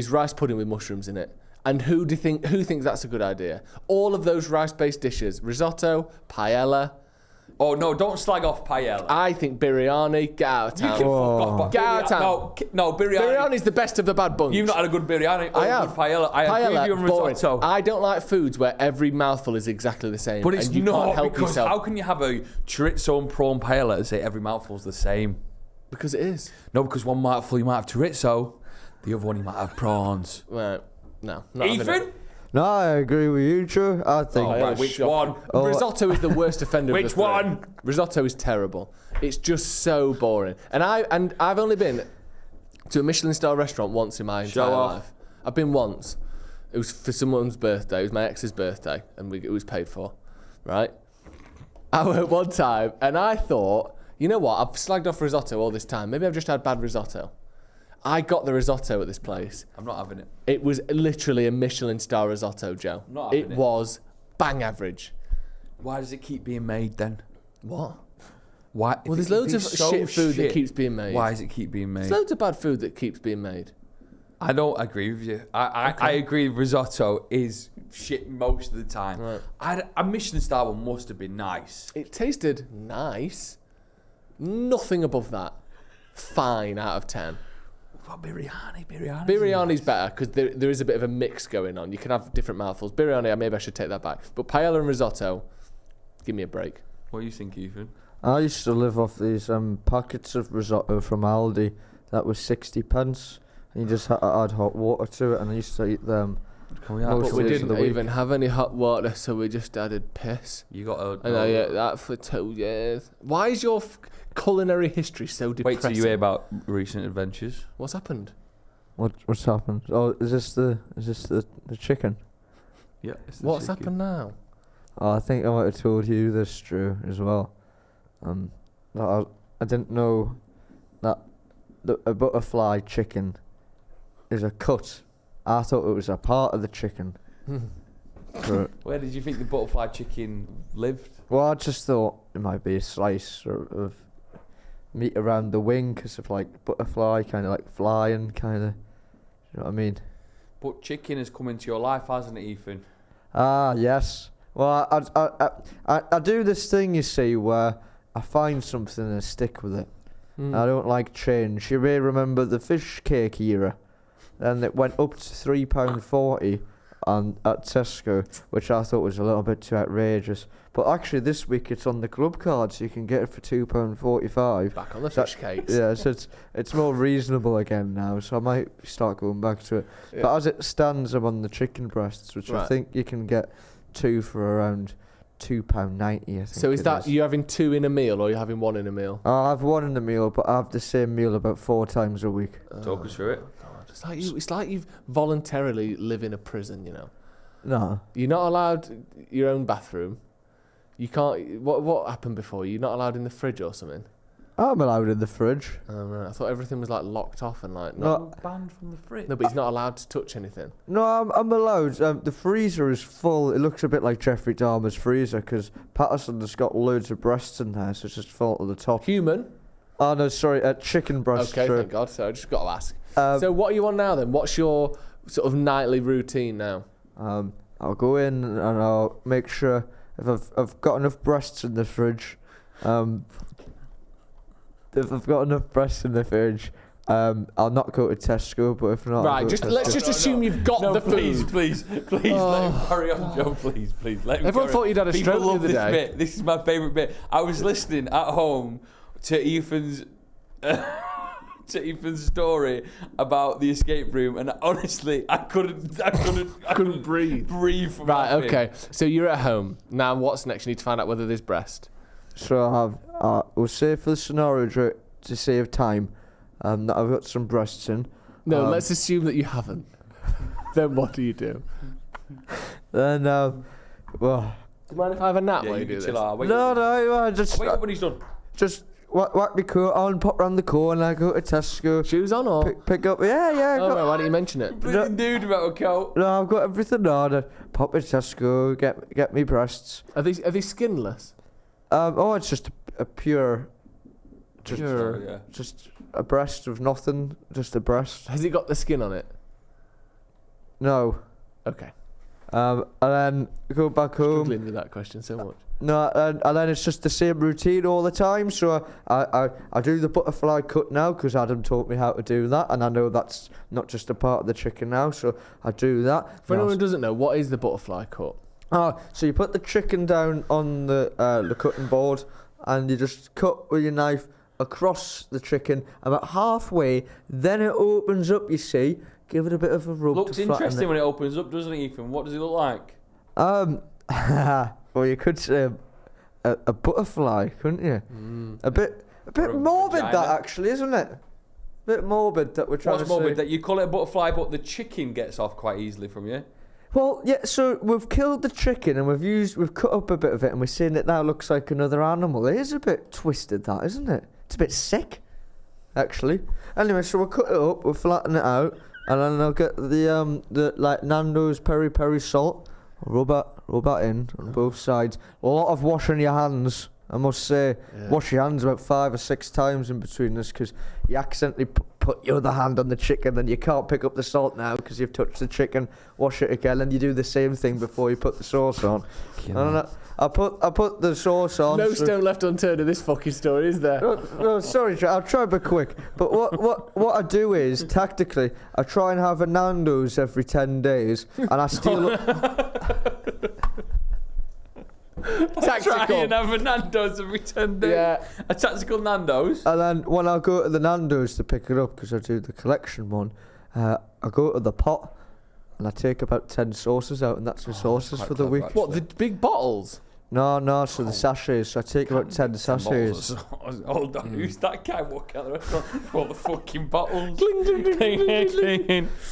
Speaker 3: rice pudding with mushrooms in it. And who thinks that's a good idea? All of those rice-based dishes, risotto, paella.
Speaker 2: Oh no! Don't slag off paella.
Speaker 3: I think biryani. Get out of town.
Speaker 2: You can fuck off.
Speaker 3: Get out of town.
Speaker 2: No, biryani.
Speaker 3: Biryani's the best of the bad bunch.
Speaker 2: You've not had a good biryani.
Speaker 3: I have.
Speaker 2: Good paella. I agree with you on risotto.
Speaker 3: I don't like foods where every mouthful is exactly the same.
Speaker 2: But it's
Speaker 3: and you
Speaker 2: not
Speaker 3: can't help
Speaker 2: because
Speaker 3: yourself.
Speaker 2: how can you have a chorizo and prawn paella and say every mouthful's the same?
Speaker 3: Because it is.
Speaker 2: No, because one mouthful you might have chorizo, the other one you might have prawns.
Speaker 3: Right. No. Not
Speaker 2: Ethan?
Speaker 4: No, I agree with you, Joe. I think.
Speaker 2: Right, which one?
Speaker 3: Risotto is the worst offender.
Speaker 2: Which
Speaker 3: of the three.
Speaker 2: one?
Speaker 3: Risotto is terrible. It's just so boring. And I've only been to a Michelin star restaurant once in my entire life. I've been once. It was for someone's birthday. It was my ex's birthday, and it was paid for. Right. I went one time, and I thought, You know what? I've slagged off risotto all this time. Maybe I've just had bad risotto. I got the risotto at this place.
Speaker 2: I'm not having it.
Speaker 3: It was literally a Michelin star risotto, Joe.
Speaker 2: I'm not having
Speaker 3: it was bang average.
Speaker 2: Why does it keep being made then?
Speaker 3: What?
Speaker 2: Why?
Speaker 3: Well, there's loads of shit food that keeps being made.
Speaker 2: Why does it keep being made?
Speaker 3: There's loads of bad food that keeps being made.
Speaker 2: I don't agree with you. I agree risotto is shit most of the time.
Speaker 3: Right.
Speaker 2: A Michelin star one must have been nice.
Speaker 3: It tasted nice. Nothing above that. Fine out of 10.
Speaker 2: What biryani?
Speaker 3: Biryani's better because there is a bit of a mix going on. You can have different mouthfuls. Biryani, maybe I should take that back. But paella and risotto, give me a break.
Speaker 2: What do you think, Ethan?
Speaker 4: I used to live off these packets of risotto from Aldi. That was 60 pence. And you just had to add hot water to it, and I used to eat them.
Speaker 3: But we didn't even have any hot water, so we just added piss.
Speaker 2: You got a...
Speaker 3: And I ate that for 2 years. Why is your culinary history so depressing?
Speaker 2: Wait till you hear about recent adventures.
Speaker 3: What's happened?
Speaker 4: What's happened? Oh, is this the chicken?
Speaker 2: Yeah.
Speaker 3: What's happened now?
Speaker 4: Oh, I think I might have told you this, Drew, as well. I didn't know that a butterfly chicken is a cut. I thought it was a part of the chicken.
Speaker 2: Where did you think the butterfly chicken lived?
Speaker 4: Well, I just thought it might be a slice of meat around the wing because of like butterfly, kind of like flying, kind of. You know what I mean?
Speaker 2: But chicken has come into your life, hasn't it, Ethan?
Speaker 4: Ah, yes. Well, I do this thing, you see, where I find something and I stick with it. I don't like change. You may remember the fish cake era. And it went up to £3.40 at Tesco, which I thought was a little bit too outrageous. But actually, this week it's on the club card, so you can get it for £2.45.
Speaker 3: Back on the fish cakes.
Speaker 4: Yeah, so it's more reasonable again now. So I might start going back to it. Yeah. But as it stands, I'm on the chicken breasts, which I think you can get 2 for around £2.90. I think.
Speaker 3: So is that you having 2 in a meal, or you having 1 in a meal?
Speaker 4: I have 1 in a meal, but I have the same meal about 4 times a week.
Speaker 2: Talk us through it.
Speaker 3: It's like you've voluntarily live in a prison, you know.
Speaker 4: No.
Speaker 3: You're not allowed your own bathroom. You can't. What happened before? You're not allowed in the fridge or something.
Speaker 4: I'm allowed in the fridge.
Speaker 3: Oh, right. I thought everything was like locked off and like
Speaker 2: not banned from the fridge.
Speaker 3: No, but he's not allowed to touch anything.
Speaker 4: No, I'm allowed. The freezer is full. It looks a bit like Jeffrey Dahmer's freezer because Patterson has got loads of breasts in there, so it's just full to the top.
Speaker 3: Human.
Speaker 4: Oh no, sorry, chicken breast.
Speaker 3: Okay, thank God. So I just got to ask. So what are you on now then? What's your sort of nightly routine now?
Speaker 4: I'll go in and I'll make sure if I've got enough breasts in the fridge. If I've got enough breasts in the fridge, I'll not go to Tesco. But if not,
Speaker 3: right, let's just assume you've got the food.
Speaker 2: Please, let him carry on, Joe. Please, let him.
Speaker 3: Everyone thought you'd had a stroke the other day.
Speaker 2: Bit. This is my favourite bit. I was listening at home to Ethan's. To Ethan's story about the escape room, and honestly, I couldn't breathe. From
Speaker 3: right,
Speaker 2: laughing.
Speaker 3: Okay. So you're at home now. What's next? You need to find out whether there's breast.
Speaker 4: So we'll say for the scenario to save time, that I've got some breasts in.
Speaker 3: No, let's assume that you haven't. Then what do you do?
Speaker 4: Then well.
Speaker 3: Do you mind if I have a nap while you do this?
Speaker 4: No, just.
Speaker 2: Wait up when he's done.
Speaker 4: Just. Whack my coat on, pop round the corner, go to Tesco.
Speaker 3: Shoes on or?
Speaker 4: Pick up, yeah.
Speaker 3: Oh, right, why don't you mention it?
Speaker 2: Dude about a coat.
Speaker 4: No, I've got everything on. Pop to Tesco, get me breasts.
Speaker 3: Are they skinless?
Speaker 4: It's just a pure... Just a breast of nothing, just a breast.
Speaker 3: Has it got the skin on it?
Speaker 4: No.
Speaker 3: Okay.
Speaker 4: And then go back home.
Speaker 3: Struggling with that question so much.
Speaker 4: No, and then it's just the same routine all the time. So I do the butterfly cut now because Adam taught me how to do that, and I know that's not just a part of the chicken now. So I do that.
Speaker 3: For anyone who doesn't know, what is the butterfly cut?
Speaker 4: So you put the chicken down on the cutting board, and you just cut with your knife across the chicken about halfway. Then it opens up. You see, give it a bit of a rub.
Speaker 2: Looks interesting when it opens up, doesn't it, Ethan? What does it look like?
Speaker 4: Well, you could say a butterfly, couldn't you? A bit morbid,
Speaker 2: vagina.
Speaker 4: that actually, isn't it? A bit morbid that we're trying
Speaker 2: What's
Speaker 4: to
Speaker 2: morbid?
Speaker 4: say.
Speaker 2: That you call it a butterfly, but the chicken gets off quite easily from you.
Speaker 4: Well, yeah. So we've killed the chicken and we've cut up a bit of it, and we're seeing it now looks like another animal. It is a bit twisted, that, isn't it? It's a bit sick, actually. Anyway, so we'll cut it up, we'll flatten it out, and then I'll get the like Nando's peri peri salt. Rub that in on both sides. A lot of washing your hands, I must say. Yeah. Wash your hands about 5 or 6 times in between this, because you accidentally put your other hand on the chicken, and you can't pick up the salt now because you've touched the chicken. Wash it again, and you do the same thing before you put the sauce on. I put the sauce on.
Speaker 3: No stone left unturned in this fucking story, is there?
Speaker 4: No, sorry, I'll try to be quick. But what I do is, tactically, I try and have a Nando's every 10 days, and I steal.
Speaker 3: Tactical.
Speaker 2: Try and have a Nando's every 10 days.
Speaker 3: Yeah.
Speaker 2: A tactical Nando's.
Speaker 4: And then when I go to the Nando's to pick it up, because I do the collection one, I go to the pot and I take about 10 sauces out, and that's my sauces for the week.
Speaker 2: Actually.
Speaker 3: What, the big bottles?
Speaker 4: No, so the sachets. So I take about 10 sachets.
Speaker 2: Hold on, who's that guy walking out the restaurant? All the fucking bottles.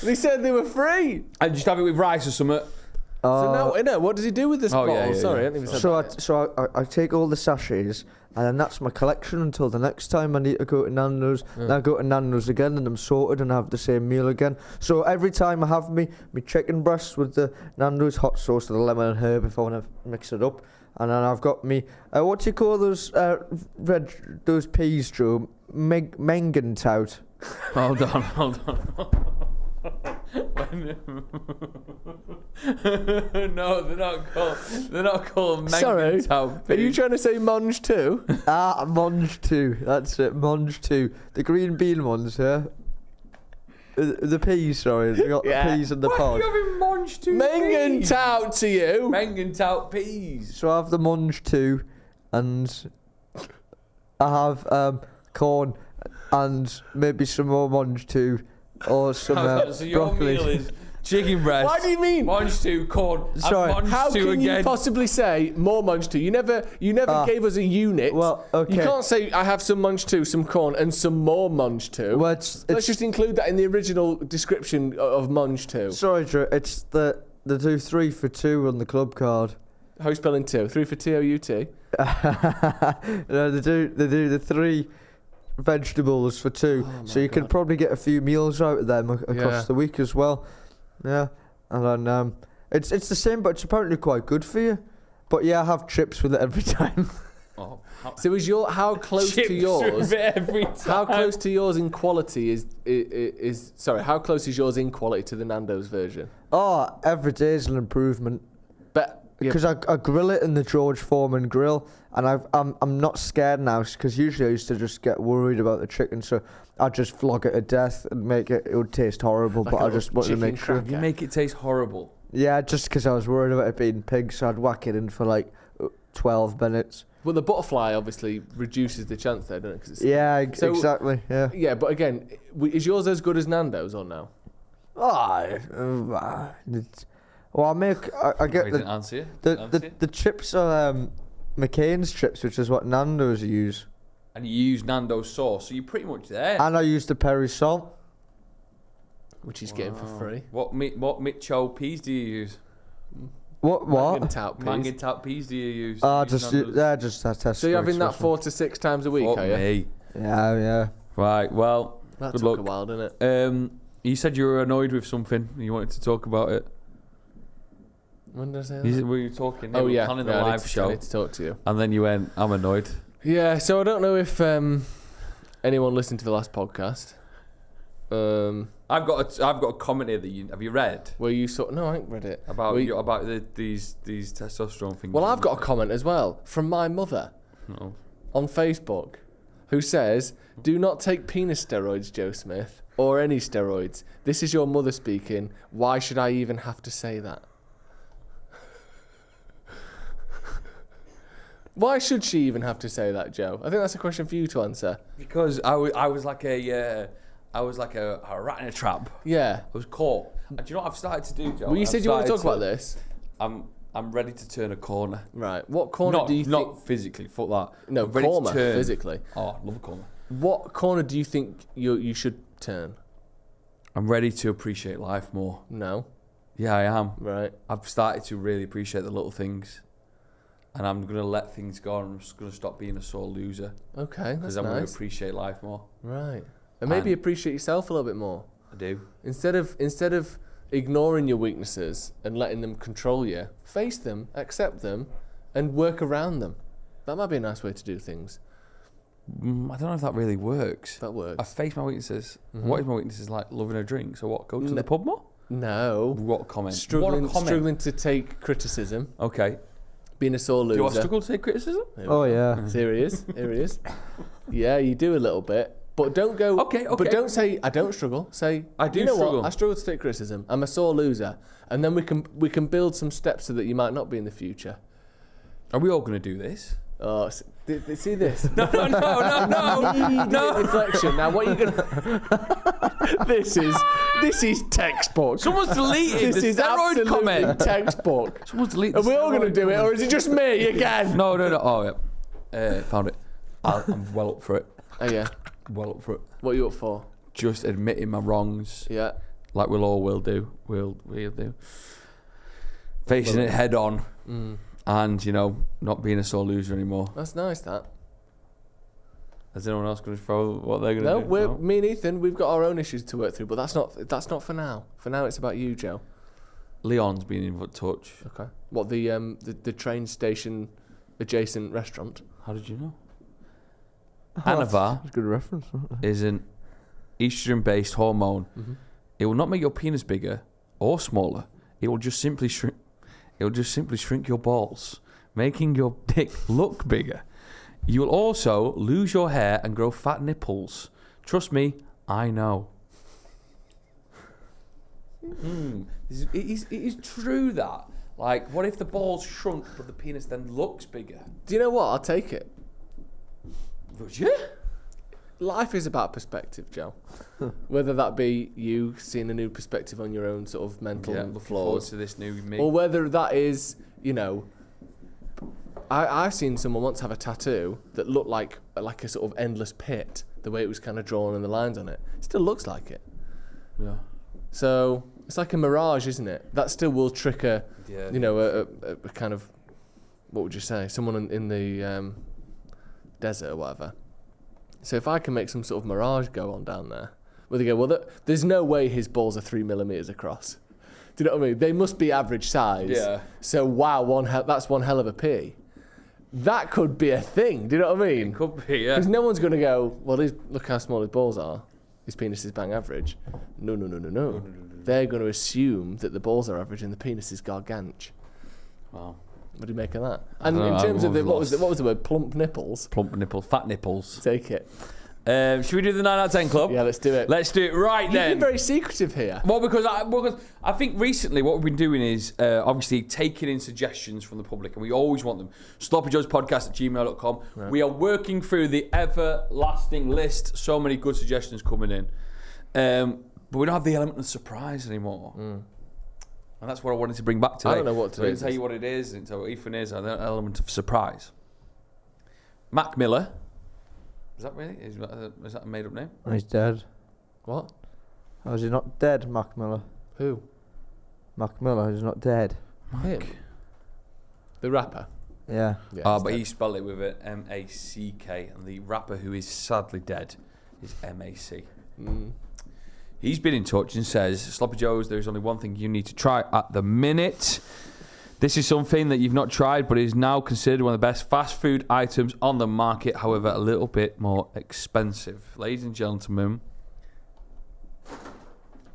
Speaker 3: They said they were free.
Speaker 2: And just have it with rice or something.
Speaker 3: So now, what does he do with this bottle?
Speaker 2: Yeah.
Speaker 3: Sorry, I didn't even say
Speaker 4: So I take all the sachets, and then that's my collection until the next time I need to go to Nando's. Then I go to Nando's again, and I'm sorted, and I have the same meal again. So every time I have me chicken breasts with the Nando's hot sauce, the lemon and herb, if I want to mix it up. And then I've got me, what do you call those those peas, Joe? Mengentout.
Speaker 2: Hold on. No, they're not called
Speaker 3: Sorry,
Speaker 2: Mengentout.
Speaker 3: are you trying to say Monge too?
Speaker 4: Monge 2, that's it, Monge 2. The green bean ones, yeah? The peas, sorry. They got the peas in the pod.
Speaker 2: Why are you having Monge 2
Speaker 3: Mengentout to you.
Speaker 2: Mengentout peas.
Speaker 4: So I have the Monge 2, and I have corn, and maybe some more Monge 2, or some
Speaker 2: So your
Speaker 4: broccoli.
Speaker 2: meal is chicken breast.
Speaker 3: What do you mean?
Speaker 2: Monge 2, corn.
Speaker 4: Sorry.
Speaker 2: And Monge
Speaker 3: How
Speaker 2: 2
Speaker 3: can
Speaker 2: again.
Speaker 3: you possibly say more Munch 2? You never gave us a unit.
Speaker 4: Well, okay.
Speaker 3: You can't say I have some Munch 2, some corn, and some more Munch 2.
Speaker 4: Well,
Speaker 3: Let's just include that in the original description of Munch 2.
Speaker 4: Sorry, Drew. It's they do 3 for 2 on the club card.
Speaker 3: How you spelling 2? 3 for T-O-U-T?
Speaker 4: No, they do the 3 vegetables for 2, so you can probably get a few meals out of them across the week as well. Yeah, and then it's the same, but it's apparently quite good for you. But yeah, I have chips with it every time.
Speaker 3: So is how close to yours?
Speaker 2: Every time.
Speaker 3: How close to yours in quality is how close is yours in quality to the Nando's version?
Speaker 4: Oh, every day is an improvement.
Speaker 3: But
Speaker 4: because I grill it in the George Foreman grill, and I'm not scared now, because usually I used to just get worried about the chicken, so I'd just flog it to death and it would taste horrible,
Speaker 3: like
Speaker 4: but I just wanted to make sure.
Speaker 2: You make it taste horrible.
Speaker 4: Yeah, just because I was worried about it being pig, so I'd whack it in for like 12 minutes.
Speaker 3: Well, the butterfly obviously reduces the chance there, doesn't it? 'Cause it's
Speaker 4: Exactly. Yeah.
Speaker 3: Yeah, but again, is yours as good as Nando's or no?
Speaker 4: Well, I get
Speaker 2: Didn't answer you.
Speaker 4: the chips are McCain's chips, which is what Nando's use.
Speaker 2: And you use Nando's sauce, so you're pretty much there.
Speaker 4: And I use the peri salt.
Speaker 3: Which he's getting for free.
Speaker 2: What Mitchell peas do you use?
Speaker 4: What?
Speaker 2: Mangentout peas do you use?
Speaker 4: Just
Speaker 3: So you're having that 4 to 6 times a week,
Speaker 2: Fuck
Speaker 3: are you?
Speaker 2: me.
Speaker 4: Yeah.
Speaker 2: Right, well,
Speaker 3: That
Speaker 2: good
Speaker 3: took
Speaker 2: luck.
Speaker 3: a while, didn't it?
Speaker 2: You said you were annoyed with something. You wanted to talk about it.
Speaker 3: When did I say that?
Speaker 2: Were you talking?
Speaker 3: Oh,
Speaker 2: we were
Speaker 3: yeah.
Speaker 2: planning the
Speaker 3: I
Speaker 2: live show.
Speaker 3: need to talk to you.
Speaker 2: And then you went, I'm annoyed.
Speaker 3: Yeah, so I don't know if anyone listened to the last podcast.
Speaker 2: I've got a comment here that have you read
Speaker 3: Where you no, I haven't read it.
Speaker 2: about these testosterone things?
Speaker 3: Well, I've got a comment as well from my mother on Facebook, who says, "Do not take penis steroids, Joe Smith, or any steroids. This is your mother speaking. Why should I even have to say that?" Why should she even have to say that, Joe? I think that's a question for you to answer.
Speaker 2: Because I was like a rat in a trap.
Speaker 3: Yeah.
Speaker 2: I was caught. And do you know what I've started to do, Joe?
Speaker 3: Well, you said you want to talk about this.
Speaker 2: I'm ready to turn a corner.
Speaker 3: Right. What corner do you think?
Speaker 2: Not physically, fuck that.
Speaker 3: No,
Speaker 2: I'm ready
Speaker 3: corner,
Speaker 2: to turn.
Speaker 3: physically.
Speaker 2: Oh, I love a corner.
Speaker 3: What corner do you think you should turn?
Speaker 2: I'm ready to appreciate life more.
Speaker 3: No.
Speaker 2: Yeah, I am.
Speaker 3: Right.
Speaker 2: I've started to really appreciate the little things. And I'm going to let things go, and I'm just going to stop being a sore loser.
Speaker 3: Okay, that's
Speaker 2: Because I'm
Speaker 3: nice.
Speaker 2: going to appreciate life more.
Speaker 3: Right. And maybe appreciate yourself a little bit more.
Speaker 2: I do.
Speaker 3: Instead of ignoring your weaknesses and letting them control you, face them, accept them, and work around them. That might be a nice way to do things.
Speaker 2: I don't know if that really works.
Speaker 3: That works.
Speaker 2: I face my weaknesses. What if my weakness is like loving a drink? So what? Go to the pub more?
Speaker 3: No.
Speaker 2: What a comment.
Speaker 3: Struggling to take criticism.
Speaker 2: Okay.
Speaker 3: Being a sore loser.
Speaker 2: Do I struggle to take criticism?
Speaker 4: Oh, yeah.
Speaker 3: Here he is. Yeah, you do a little bit. But don't go...
Speaker 2: Okay.
Speaker 3: But don't say, I don't struggle. Say,
Speaker 2: I do
Speaker 3: you know
Speaker 2: struggle.
Speaker 3: what? I struggle to take criticism. I'm a sore loser. And then we can build some steps so that you might not be in the future.
Speaker 2: Are we all going to do this?
Speaker 3: Oh, see this?
Speaker 2: No.
Speaker 3: Deflection. Now, what are you gonna? This is textbook.
Speaker 2: Someone's deleted
Speaker 3: This
Speaker 2: the
Speaker 3: is
Speaker 2: steroid
Speaker 3: absolutely
Speaker 2: comment.
Speaker 3: textbook.
Speaker 2: Someone's deleted
Speaker 3: Are
Speaker 2: the
Speaker 3: we all gonna
Speaker 2: steroid
Speaker 3: do it,
Speaker 2: comment.
Speaker 3: or is it just me again?
Speaker 2: No. Oh, yeah. Found it. I'm well up for it.
Speaker 3: Oh yeah.
Speaker 2: Well up for it.
Speaker 3: What are you up for?
Speaker 2: Just admitting my wrongs.
Speaker 3: Yeah.
Speaker 2: Like we'll do. We'll do. Facing it head on. And, not being a sore loser anymore.
Speaker 3: That's nice. That.
Speaker 2: Is anyone else going to throw what they're going to do?
Speaker 3: No, me and Ethan, we've got our own issues to work through, but that's not for now. For now, it's about you, Joe.
Speaker 2: Leon's been in touch.
Speaker 3: Okay. What the train station adjacent restaurant?
Speaker 2: How did you know?
Speaker 4: That's
Speaker 2: Anavar
Speaker 4: a good reference.
Speaker 2: is an estrogen-based hormone.
Speaker 3: Mm-hmm.
Speaker 2: It will not make your penis bigger or smaller. It will just simply shrink. It will just simply shrink your balls, making your dick look bigger. You will also lose your hair and grow fat nipples. Trust me, I know. It is true that. Like, what if the balls shrunk but the penis then looks bigger?
Speaker 3: Do you know what? I'll take it.
Speaker 2: Would you?
Speaker 3: Life is about perspective, Joe. Whether that be you seeing a new perspective on your own sort of mental
Speaker 2: Looking forward
Speaker 3: flaws,
Speaker 2: to this new me.
Speaker 3: or whether that is, I've seen someone once have a tattoo that looked like a sort of endless pit, the way it was kind of drawn and the lines on it. It still looks like it.
Speaker 2: Yeah.
Speaker 3: So it's like a mirage, isn't it? That still will trick a kind of, what would you say, someone in the desert or whatever. So if I can make some sort of mirage go on down there, where they go, well, there's no way his balls are 3 millimeters across. Do you know what I mean? They must be average size.
Speaker 2: Yeah.
Speaker 3: So wow, that's one hell of a P. That could be a thing. Do you know what I mean?
Speaker 2: It could be, yeah.
Speaker 3: Because no one's going to go, well, look how small his balls are. His penis is bang average. No. They're going to assume that the balls are average and the penis is gargantuan.
Speaker 2: Wow.
Speaker 3: What do you make of that? And
Speaker 2: know,
Speaker 3: in terms of
Speaker 2: I'm
Speaker 3: what was the word? Plump nipples.
Speaker 2: Plump nipples, fat nipples.
Speaker 3: Take it.
Speaker 2: Should we do the 9 out of 10 club?
Speaker 3: Yeah, let's do it.
Speaker 2: Let's do it right
Speaker 3: You've
Speaker 2: then.
Speaker 3: been very secretive here.
Speaker 2: Well, because I think recently what we've been doing is obviously taking in suggestions from the public, and we always want them. SloppyJoesPodcast@gmail.com. Right. We are working through the everlasting list. So many good suggestions coming in. But we don't have the element of surprise anymore. And that's what I wanted to bring back today.
Speaker 3: I don't know what
Speaker 2: I didn't tell you what it is, I didn't tell you what Ethan is, and the element of surprise. Mac Miller. Is that really? Is that a made up name?
Speaker 4: He's dead.
Speaker 3: What?
Speaker 4: Oh, is he not dead, Mac Miller?
Speaker 3: Who?
Speaker 4: Mac Miller is not dead.
Speaker 3: Him. The rapper.
Speaker 4: Yeah.
Speaker 2: But he spelled it with an M-A-C-K, and the rapper who is sadly dead is M-A-C. He's been in touch and says, Sloppy Joes, there's only one thing you need to try at the minute. This is something that you've not tried, but is now considered one of the best fast food items on the market, however, a little bit more expensive. Ladies and gentlemen,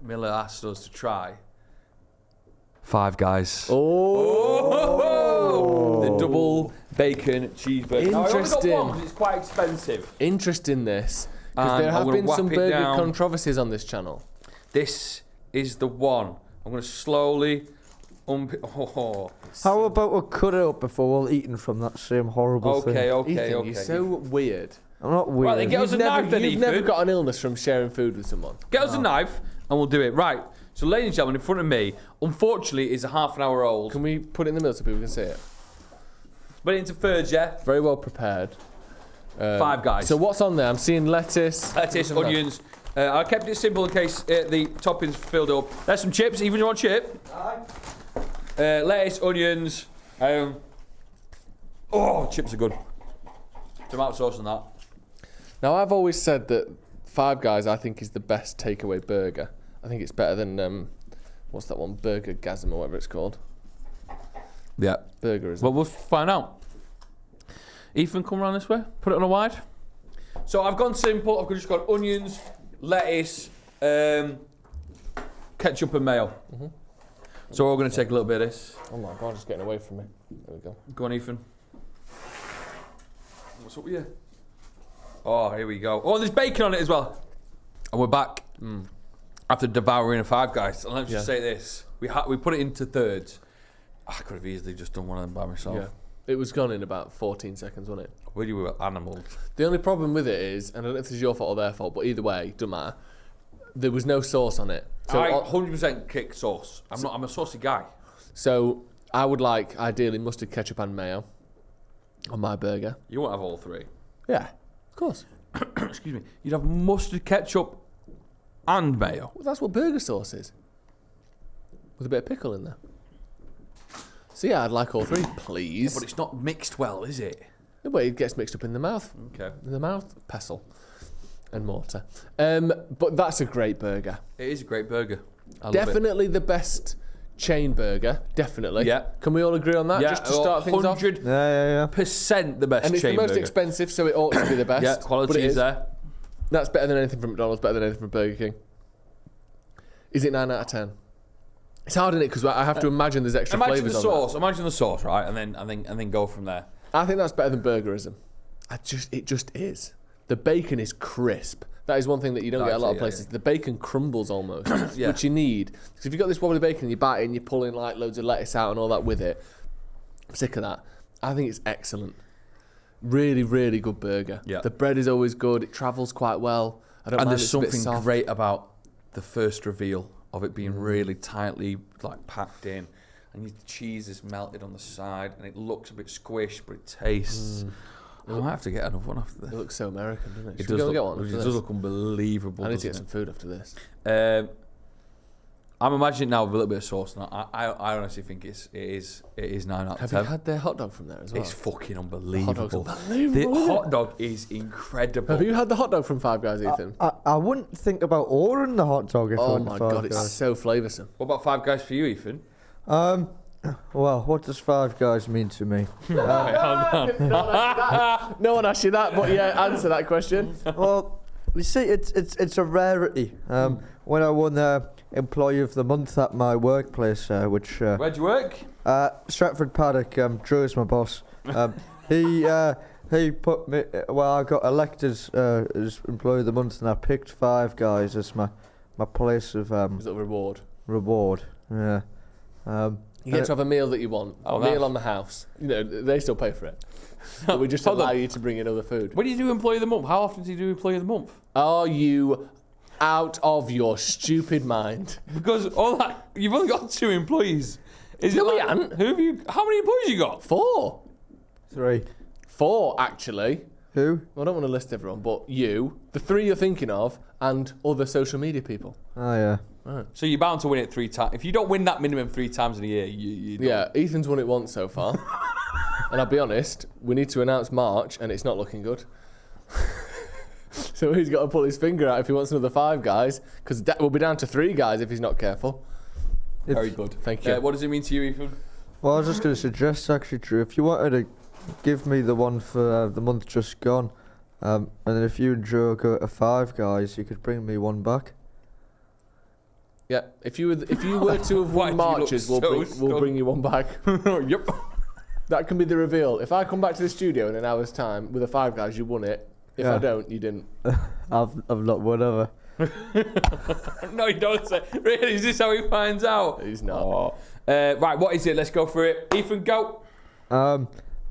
Speaker 2: Miller asked us to try Five Guys.
Speaker 3: Oh!
Speaker 2: The double bacon cheeseburger. Now, I only got one because it's quite expensive.
Speaker 3: Interesting this. Because there have been some burger controversies on this channel.
Speaker 2: This is the one. I'm going to slowly
Speaker 4: How about we cut it up before we're eating from that same horrible thing?
Speaker 3: Ethan, you're so weird.
Speaker 4: I'm not weird.
Speaker 2: Right, then get us a knife then,
Speaker 3: You've never got an illness from sharing food with someone.
Speaker 2: Get us a knife and we'll do it. Right. So, ladies and gentlemen, in front of me, unfortunately, is a half an hour old.
Speaker 3: Can we put it in the middle so people can see it?
Speaker 2: Put it into thirds, yeah?
Speaker 3: Very well prepared.
Speaker 2: Five Guys.
Speaker 3: So what's on there? I'm seeing lettuce.
Speaker 2: Lettuce, onions, I kept it simple in case the toppings filled up. There's some chips. Even you want chip?
Speaker 4: Aye.
Speaker 2: Lettuce, onions. Chips are good. Tomato sauce and that.
Speaker 3: Now, I've always said that Five Guys, I think, is the best takeaway burger. I think it's better than, what's that one? Burger Gasm or whatever it's called.
Speaker 2: Yeah.
Speaker 3: Burgerism.
Speaker 2: Well, we'll find out. Ethan, come around this way. Put it on a wide. So I've gone simple. I've just got onions, lettuce, ketchup and mayo. Mm-hmm. So we're going to take a little bit of this.
Speaker 3: Oh my God, it's getting away from me. There we go.
Speaker 2: Go on, Ethan. What's up with you? Oh, here we go. Oh, there's bacon on it as well. And we're back after devouring a Five Guys. And let's just say this. We put it into thirds. I could have easily just done one of them by myself.
Speaker 3: Yeah. It was gone in about 14 seconds, wasn't it?
Speaker 2: Where you were animals.
Speaker 3: The only problem with it is, and I don't know if this is your fault or their fault, but either way, doesn't matter. There was no sauce on it. So
Speaker 2: I 100% kick sauce. I'm a saucy guy.
Speaker 3: So I would like, ideally, mustard, ketchup and mayo on my burger.
Speaker 2: You won't have all three.
Speaker 3: Yeah, of course.
Speaker 2: Excuse me. You'd have mustard, ketchup and mayo.
Speaker 3: Well, that's what burger sauce is. With a bit of pickle in there. So yeah, I'd like all three, please.
Speaker 2: But it's not mixed well, is it?
Speaker 3: Well, it gets mixed up in the mouth.
Speaker 2: Okay.
Speaker 3: In the mouth, pestle and mortar. But that's a great burger.
Speaker 2: It is a great burger.
Speaker 3: Definitely the best chain burger. Definitely.
Speaker 2: Yeah.
Speaker 3: Can we all agree on that?
Speaker 2: Yeah,
Speaker 3: Just to start things off.
Speaker 2: 100%
Speaker 4: Yeah.
Speaker 2: the best
Speaker 3: And it's the
Speaker 2: chain
Speaker 3: most
Speaker 2: burger.
Speaker 3: expensive, so it ought to be the best.
Speaker 2: Yeah, quality
Speaker 3: But it
Speaker 2: is there.
Speaker 3: That's better than anything from McDonald's, better than anything from Burger King. Is it 9 out of 10? It's hard, isn't it? Because I have to imagine there's extra flavours on that.
Speaker 2: Imagine the sauce, right? And then go from there.
Speaker 3: I think that's better than burgerism. It just is. The bacon is crisp. That is one thing that you don't get a lot of places. The bacon crumbles almost, which you need. Because if you've got this wobbly bacon and you bite it and you're pulling like loads of lettuce out and all that with it, I'm sick of that. I think it's excellent. Really, really good burger.
Speaker 2: Yeah.
Speaker 3: The bread is always good. It travels quite well. I don't
Speaker 2: And
Speaker 3: mind
Speaker 2: there's
Speaker 3: it's a bit
Speaker 2: something
Speaker 3: soft.
Speaker 2: great about the first reveal of it being really tightly like packed in, and your cheese is melted on the side, and it looks a bit squished, but it tastes. I might have to get another one after this.
Speaker 3: It looks so American, doesn't it?
Speaker 2: It
Speaker 3: Should we go and get one
Speaker 2: It
Speaker 3: after
Speaker 2: does
Speaker 3: this?
Speaker 2: look unbelievable.
Speaker 3: I need to get
Speaker 2: doesn't
Speaker 3: some food after this.
Speaker 2: it? I'm imagining now with a little bit of sauce. And I honestly think it is 9 out of 10.
Speaker 3: Have you had their hot dog from there as well?
Speaker 2: It's fucking
Speaker 3: hot
Speaker 2: unbelievable.
Speaker 3: dog's unbelievable,
Speaker 2: The
Speaker 3: isn't it?
Speaker 2: hot dog is incredible.
Speaker 3: Have you had the hot dog from Five Guys, Ethan?
Speaker 4: I wouldn't think about ordering the hot dog if I
Speaker 3: Oh
Speaker 4: went
Speaker 3: my
Speaker 4: to Five
Speaker 3: God, it's
Speaker 4: Guys.
Speaker 3: so flavoursome.
Speaker 2: What about Five Guys for you, Ethan?
Speaker 4: Well, what does Five Guys mean to me?
Speaker 3: No one asked you that, but yeah, answer that question.
Speaker 4: Well, you see, it's a rarity. When I won Employee of the Month at my workplace, which
Speaker 2: Where'd you work?
Speaker 4: Stratford Paddock, Drew's my boss. He put me. Well, I got elected as Employee of the Month, and I picked Five Guys as my place of
Speaker 3: Is that a reward?
Speaker 4: reward. Yeah.
Speaker 3: You get to have a meal that you want. A meal on the house. You know, they still pay for it. But we just
Speaker 2: Hold
Speaker 3: allow
Speaker 2: on.
Speaker 3: you to bring in other food.
Speaker 2: When do you do Employee of the Month? How often do you do Employee of the Month?
Speaker 3: Are you out of your stupid mind?
Speaker 2: Because all that you've only got 2 employees. Is
Speaker 3: No,
Speaker 2: it
Speaker 3: we
Speaker 2: like,
Speaker 3: haven't.
Speaker 2: Who have you? How many employees you got?
Speaker 3: 4.
Speaker 4: 3.
Speaker 3: 4, actually.
Speaker 4: Who?
Speaker 3: Well, I don't want to list everyone, but you, the 3 you're thinking of, and other social media people.
Speaker 4: Oh yeah.
Speaker 2: So you're bound to win it 3 times. If you don't win that minimum 3 times in a year, you don't.
Speaker 3: Yeah, Ethan's won it once so far. And I'll be honest, we need to announce March, and it's not looking good. So he's got to pull his finger out if he wants another 5 guys, because we'll be down to 3 guys if he's not careful.
Speaker 2: Very good.
Speaker 3: Thank you.
Speaker 2: What does it mean to you, Ethan?
Speaker 4: Well, I was just going to suggest, actually, Drew, if you wanted to give me the one for the month just gone, and then if you and Joe go to Five Guys, you could bring me one back.
Speaker 3: Yeah, if you were to have
Speaker 2: Why
Speaker 3: won
Speaker 2: do you look
Speaker 3: Marches,
Speaker 2: so
Speaker 3: we'll bring you one back.
Speaker 2: Yep.
Speaker 3: That can be the reveal. If I come back to the studio in an hour's time with a 5 guys, you won it. If I
Speaker 4: Yeah.
Speaker 3: don't, you didn't.
Speaker 4: I've not won ever.
Speaker 2: No, you don't say. Really? Is this how he finds out?
Speaker 3: He's not.
Speaker 2: Oh. Right, what is it? Let's go for it. Ethan, go.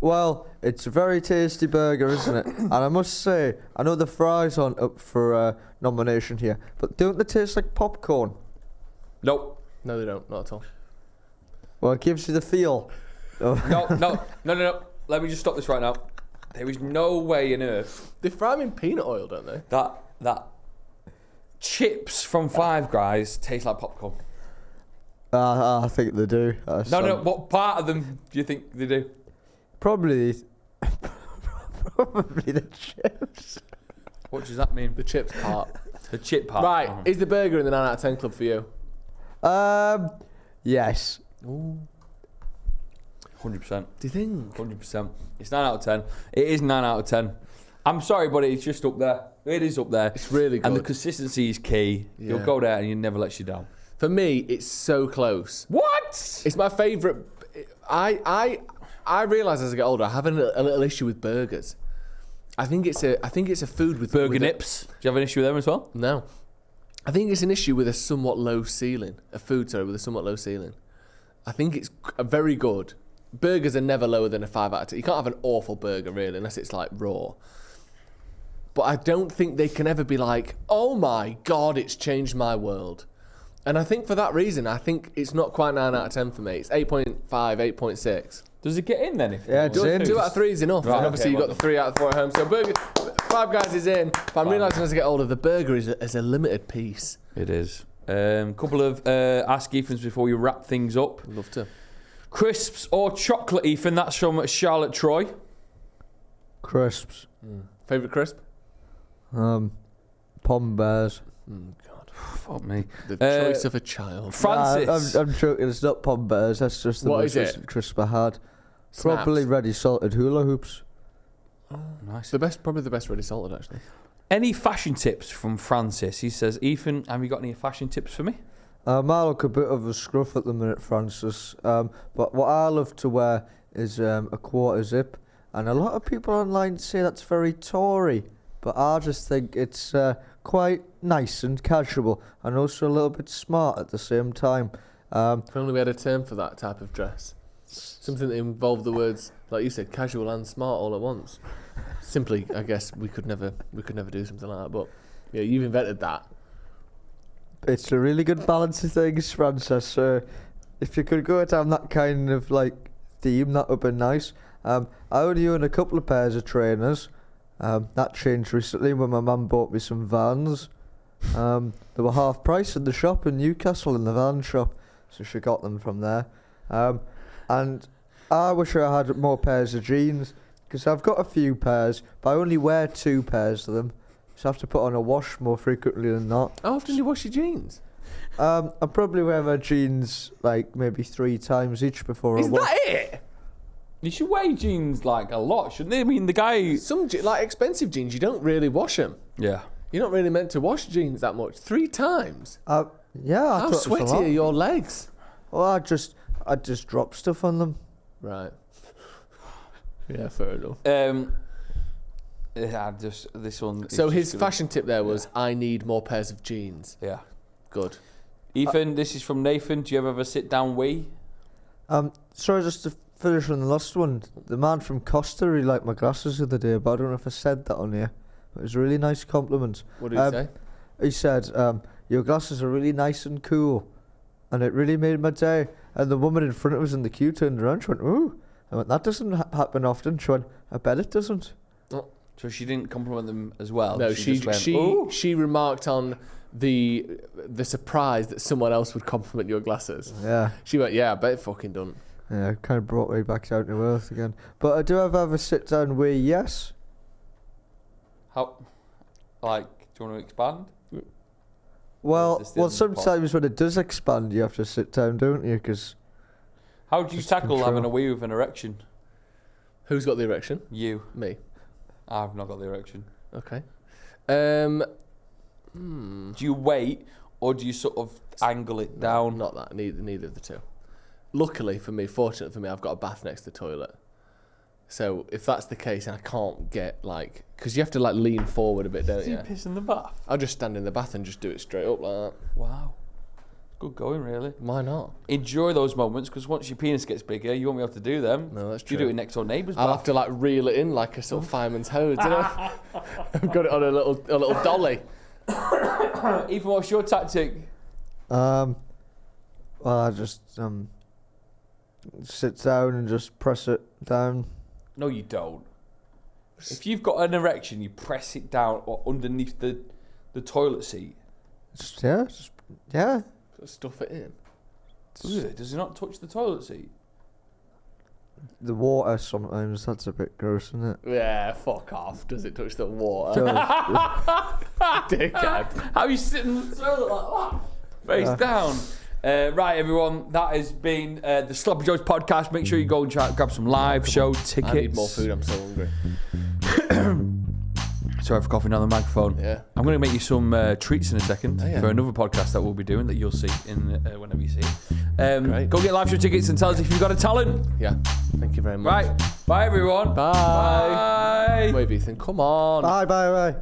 Speaker 4: Well, it's a very tasty burger, isn't it? And I must say, I know the fries aren't up for nomination here, but don't they taste like popcorn?
Speaker 2: Nope.
Speaker 3: No, they don't. Not at all.
Speaker 4: Well, it gives you the feel.
Speaker 2: No. Let me just stop this right now. There is no way on earth
Speaker 3: They fry them in peanut oil, don't they?
Speaker 2: that chips from Five Guys taste like popcorn?
Speaker 4: I think they do.
Speaker 2: No. What part of them do you think they do?
Speaker 4: Probably the chips.
Speaker 2: What does that mean?
Speaker 3: The chips part.
Speaker 2: The chip part.
Speaker 3: Right, is the burger in the 9 out of 10 club for you?
Speaker 4: Yes.
Speaker 3: Ooh.
Speaker 2: 100%.
Speaker 3: Do you think?
Speaker 2: 100%. It's 9 out of 10. It is 9 out of 10. I'm sorry, but it's just up there. It is up there.
Speaker 3: It's really good.
Speaker 2: And the consistency is key.
Speaker 3: Yeah.
Speaker 2: You'll go there and it never lets you down.
Speaker 3: For me, it's so close.
Speaker 2: What?
Speaker 3: It's my favourite. I realise as I get older, I have a little issue with burgers. I think it's a food with
Speaker 2: Burger
Speaker 3: with
Speaker 2: nips. Do you have an issue with them as well?
Speaker 3: No. I think it's an issue with a somewhat low ceiling. A food, sorry, with a somewhat low ceiling. I think it's very good. Burgers are never lower than a 5 out of 10. You can't have an awful burger, really, unless it's like raw. But I don't think they can ever be like, oh my God, it's changed my world. And I think for that reason, I think it's not quite 9 out of 10 for me. It's 8.5, 8.6.
Speaker 2: Does it get in then?
Speaker 4: Yeah, it's in.
Speaker 3: 2 out of 3 is enough.
Speaker 2: Right,
Speaker 3: And obviously
Speaker 2: okay,
Speaker 3: you've got the 3 out of 4 at home. So burger, Five Guys is in. But I'm realising as I get older, the burger is a limited piece.
Speaker 2: It is. Couple of Ask Ethans before we wrap things up.
Speaker 3: I'd love to.
Speaker 2: Crisps or chocolate, Ethan? That's from Charlotte Troy.
Speaker 4: Crisps.
Speaker 3: Favourite crisp?
Speaker 4: Pom Bears.
Speaker 3: God.
Speaker 2: Fuck me.
Speaker 3: The choice of a child.
Speaker 2: Francis.
Speaker 4: I'm joking. It's not Pom Bears. That's just the
Speaker 3: What
Speaker 4: most
Speaker 3: is it?
Speaker 4: recent crisp I had.
Speaker 3: Snaps.
Speaker 4: Probably ready salted hula hoops.
Speaker 2: Nice.
Speaker 3: Probably the best ready salted, actually.
Speaker 2: Any fashion tips from Francis? He says, Ethan, have you got any fashion tips for me?
Speaker 4: I look a bit of a scruff at the minute, Francis. But what I love to wear is a quarter zip. And a lot of people online say that's very Tory. But I just think it's quite nice and casual. And also a little bit smart at the same time.
Speaker 3: If only we had a term for that type of dress. Something that involved the words, like you said, casual and smart all at once. Simply, I guess we could never do something like that. But yeah, you've invented that.
Speaker 4: It's a really good balance of things, Francis. If you could go down that kind of like theme, that would be nice. I only own a couple of pairs of trainers. That changed recently when my mum bought me some Vans. They were half price in the shop in Newcastle, in the van shop, so she got them from there. And I wish I had more pairs of jeans, because I've got a few pairs, but I only wear 2 pairs of them, so I have to put on a wash more frequently than not.
Speaker 3: How often do you wash your jeans?
Speaker 4: I probably wear my jeans like maybe 3 times each before I wash.
Speaker 3: Is that it?
Speaker 2: You should wear jeans like a lot, shouldn't they? I mean, the guy...
Speaker 3: Some like expensive jeans, you don't really wash them.
Speaker 2: Yeah.
Speaker 3: You're not really meant to wash jeans that much. 3 times?
Speaker 4: Yeah, I
Speaker 3: How
Speaker 4: thought it was a
Speaker 3: sweaty
Speaker 4: lot.
Speaker 3: are your legs?
Speaker 4: Well, I just drop stuff on them.
Speaker 3: Right. Yeah, fair enough.
Speaker 2: Yeah, just this one.
Speaker 3: So
Speaker 2: is
Speaker 3: his
Speaker 2: just
Speaker 3: fashion tip there was, I need more pairs of jeans.
Speaker 2: Yeah.
Speaker 3: Good.
Speaker 2: Ethan, this is from Nathan. Do you ever sit down wee?
Speaker 4: Sorry, just to finish on the last one. The man from Costa really liked my glasses the other day, but I don't know if I said that on here. It was a really nice compliment.
Speaker 3: What did he say?
Speaker 4: He said, your glasses are really nice and cool. And it really made my day. And the woman in front of us in the queue turned around. She went, ooh. I went, that doesn't happen often. She went, I bet it doesn't.
Speaker 2: So she didn't compliment them as well?
Speaker 3: No,
Speaker 2: just went,
Speaker 3: she remarked on the surprise that someone else would compliment your glasses.
Speaker 4: Yeah.
Speaker 3: She went, yeah, I bet it fucking don't.
Speaker 4: Yeah, it kind of brought me back down to earth again. But I do have a sit down wee, yes.
Speaker 2: How? Like, do you want to expand?
Speaker 4: Well,
Speaker 2: Is this the
Speaker 4: sometimes when it does expand, you have to sit down, don't you? Because
Speaker 2: how do you
Speaker 4: Just
Speaker 2: tackle
Speaker 4: control.
Speaker 2: having a wee with an erection?
Speaker 3: Who's got the erection?
Speaker 2: You.
Speaker 3: Me.
Speaker 2: I've not got the erection.
Speaker 3: Okay.
Speaker 2: Do you wait, or do you sort of angle it down?
Speaker 3: Not that. Neither of the two. Luckily for me, fortunate for me, I've got a bath next to the toilet. So if that's the case, and I can't get like, because you have to like lean forward a bit, don't
Speaker 2: Do
Speaker 3: you?
Speaker 2: you piss in the bath?
Speaker 3: I'll just stand in the bath and just do it straight up like that.
Speaker 2: Wow. Good going, really.
Speaker 3: Why not?
Speaker 2: Enjoy those moments, because once your penis gets bigger, you won't be able to do them.
Speaker 3: No, that's
Speaker 2: You
Speaker 3: true.
Speaker 2: do it next door neighbour's
Speaker 3: I'll
Speaker 2: bath.
Speaker 3: have to like reel it in like a sort of fireman's hose, you know? I've got it on a little dolly.
Speaker 2: Ethan, what's your tactic?
Speaker 4: well, I just sit down and just press it down.
Speaker 2: No, you don't. If you've got an erection, you press it down or underneath the toilet seat.
Speaker 4: Yeah.
Speaker 3: Stuff it in.
Speaker 2: Does it not touch the toilet seat?
Speaker 4: The water sometimes, that's a bit gross, isn't it?
Speaker 3: Yeah, fuck off. Does it touch the water? Dickhead.
Speaker 2: How are you sitting in the toilet like that? Face down. Right, everyone, that has been the Sloppy Joes podcast. Make sure you go and grab some live show tickets.
Speaker 3: I need more food, I'm so hungry.
Speaker 2: Sorry for coughing down the microphone.
Speaker 3: Yeah.
Speaker 2: I'm going to make you some treats in a second for another podcast that we'll be doing that you'll see in whenever you see it.
Speaker 3: Great.
Speaker 2: Go get live show tickets and tell us if you've got a talent.
Speaker 3: Yeah, thank you very much.
Speaker 2: Right, bye everyone.
Speaker 3: Bye.
Speaker 2: Bye.
Speaker 3: Wave, Ethan, come on.
Speaker 4: Bye.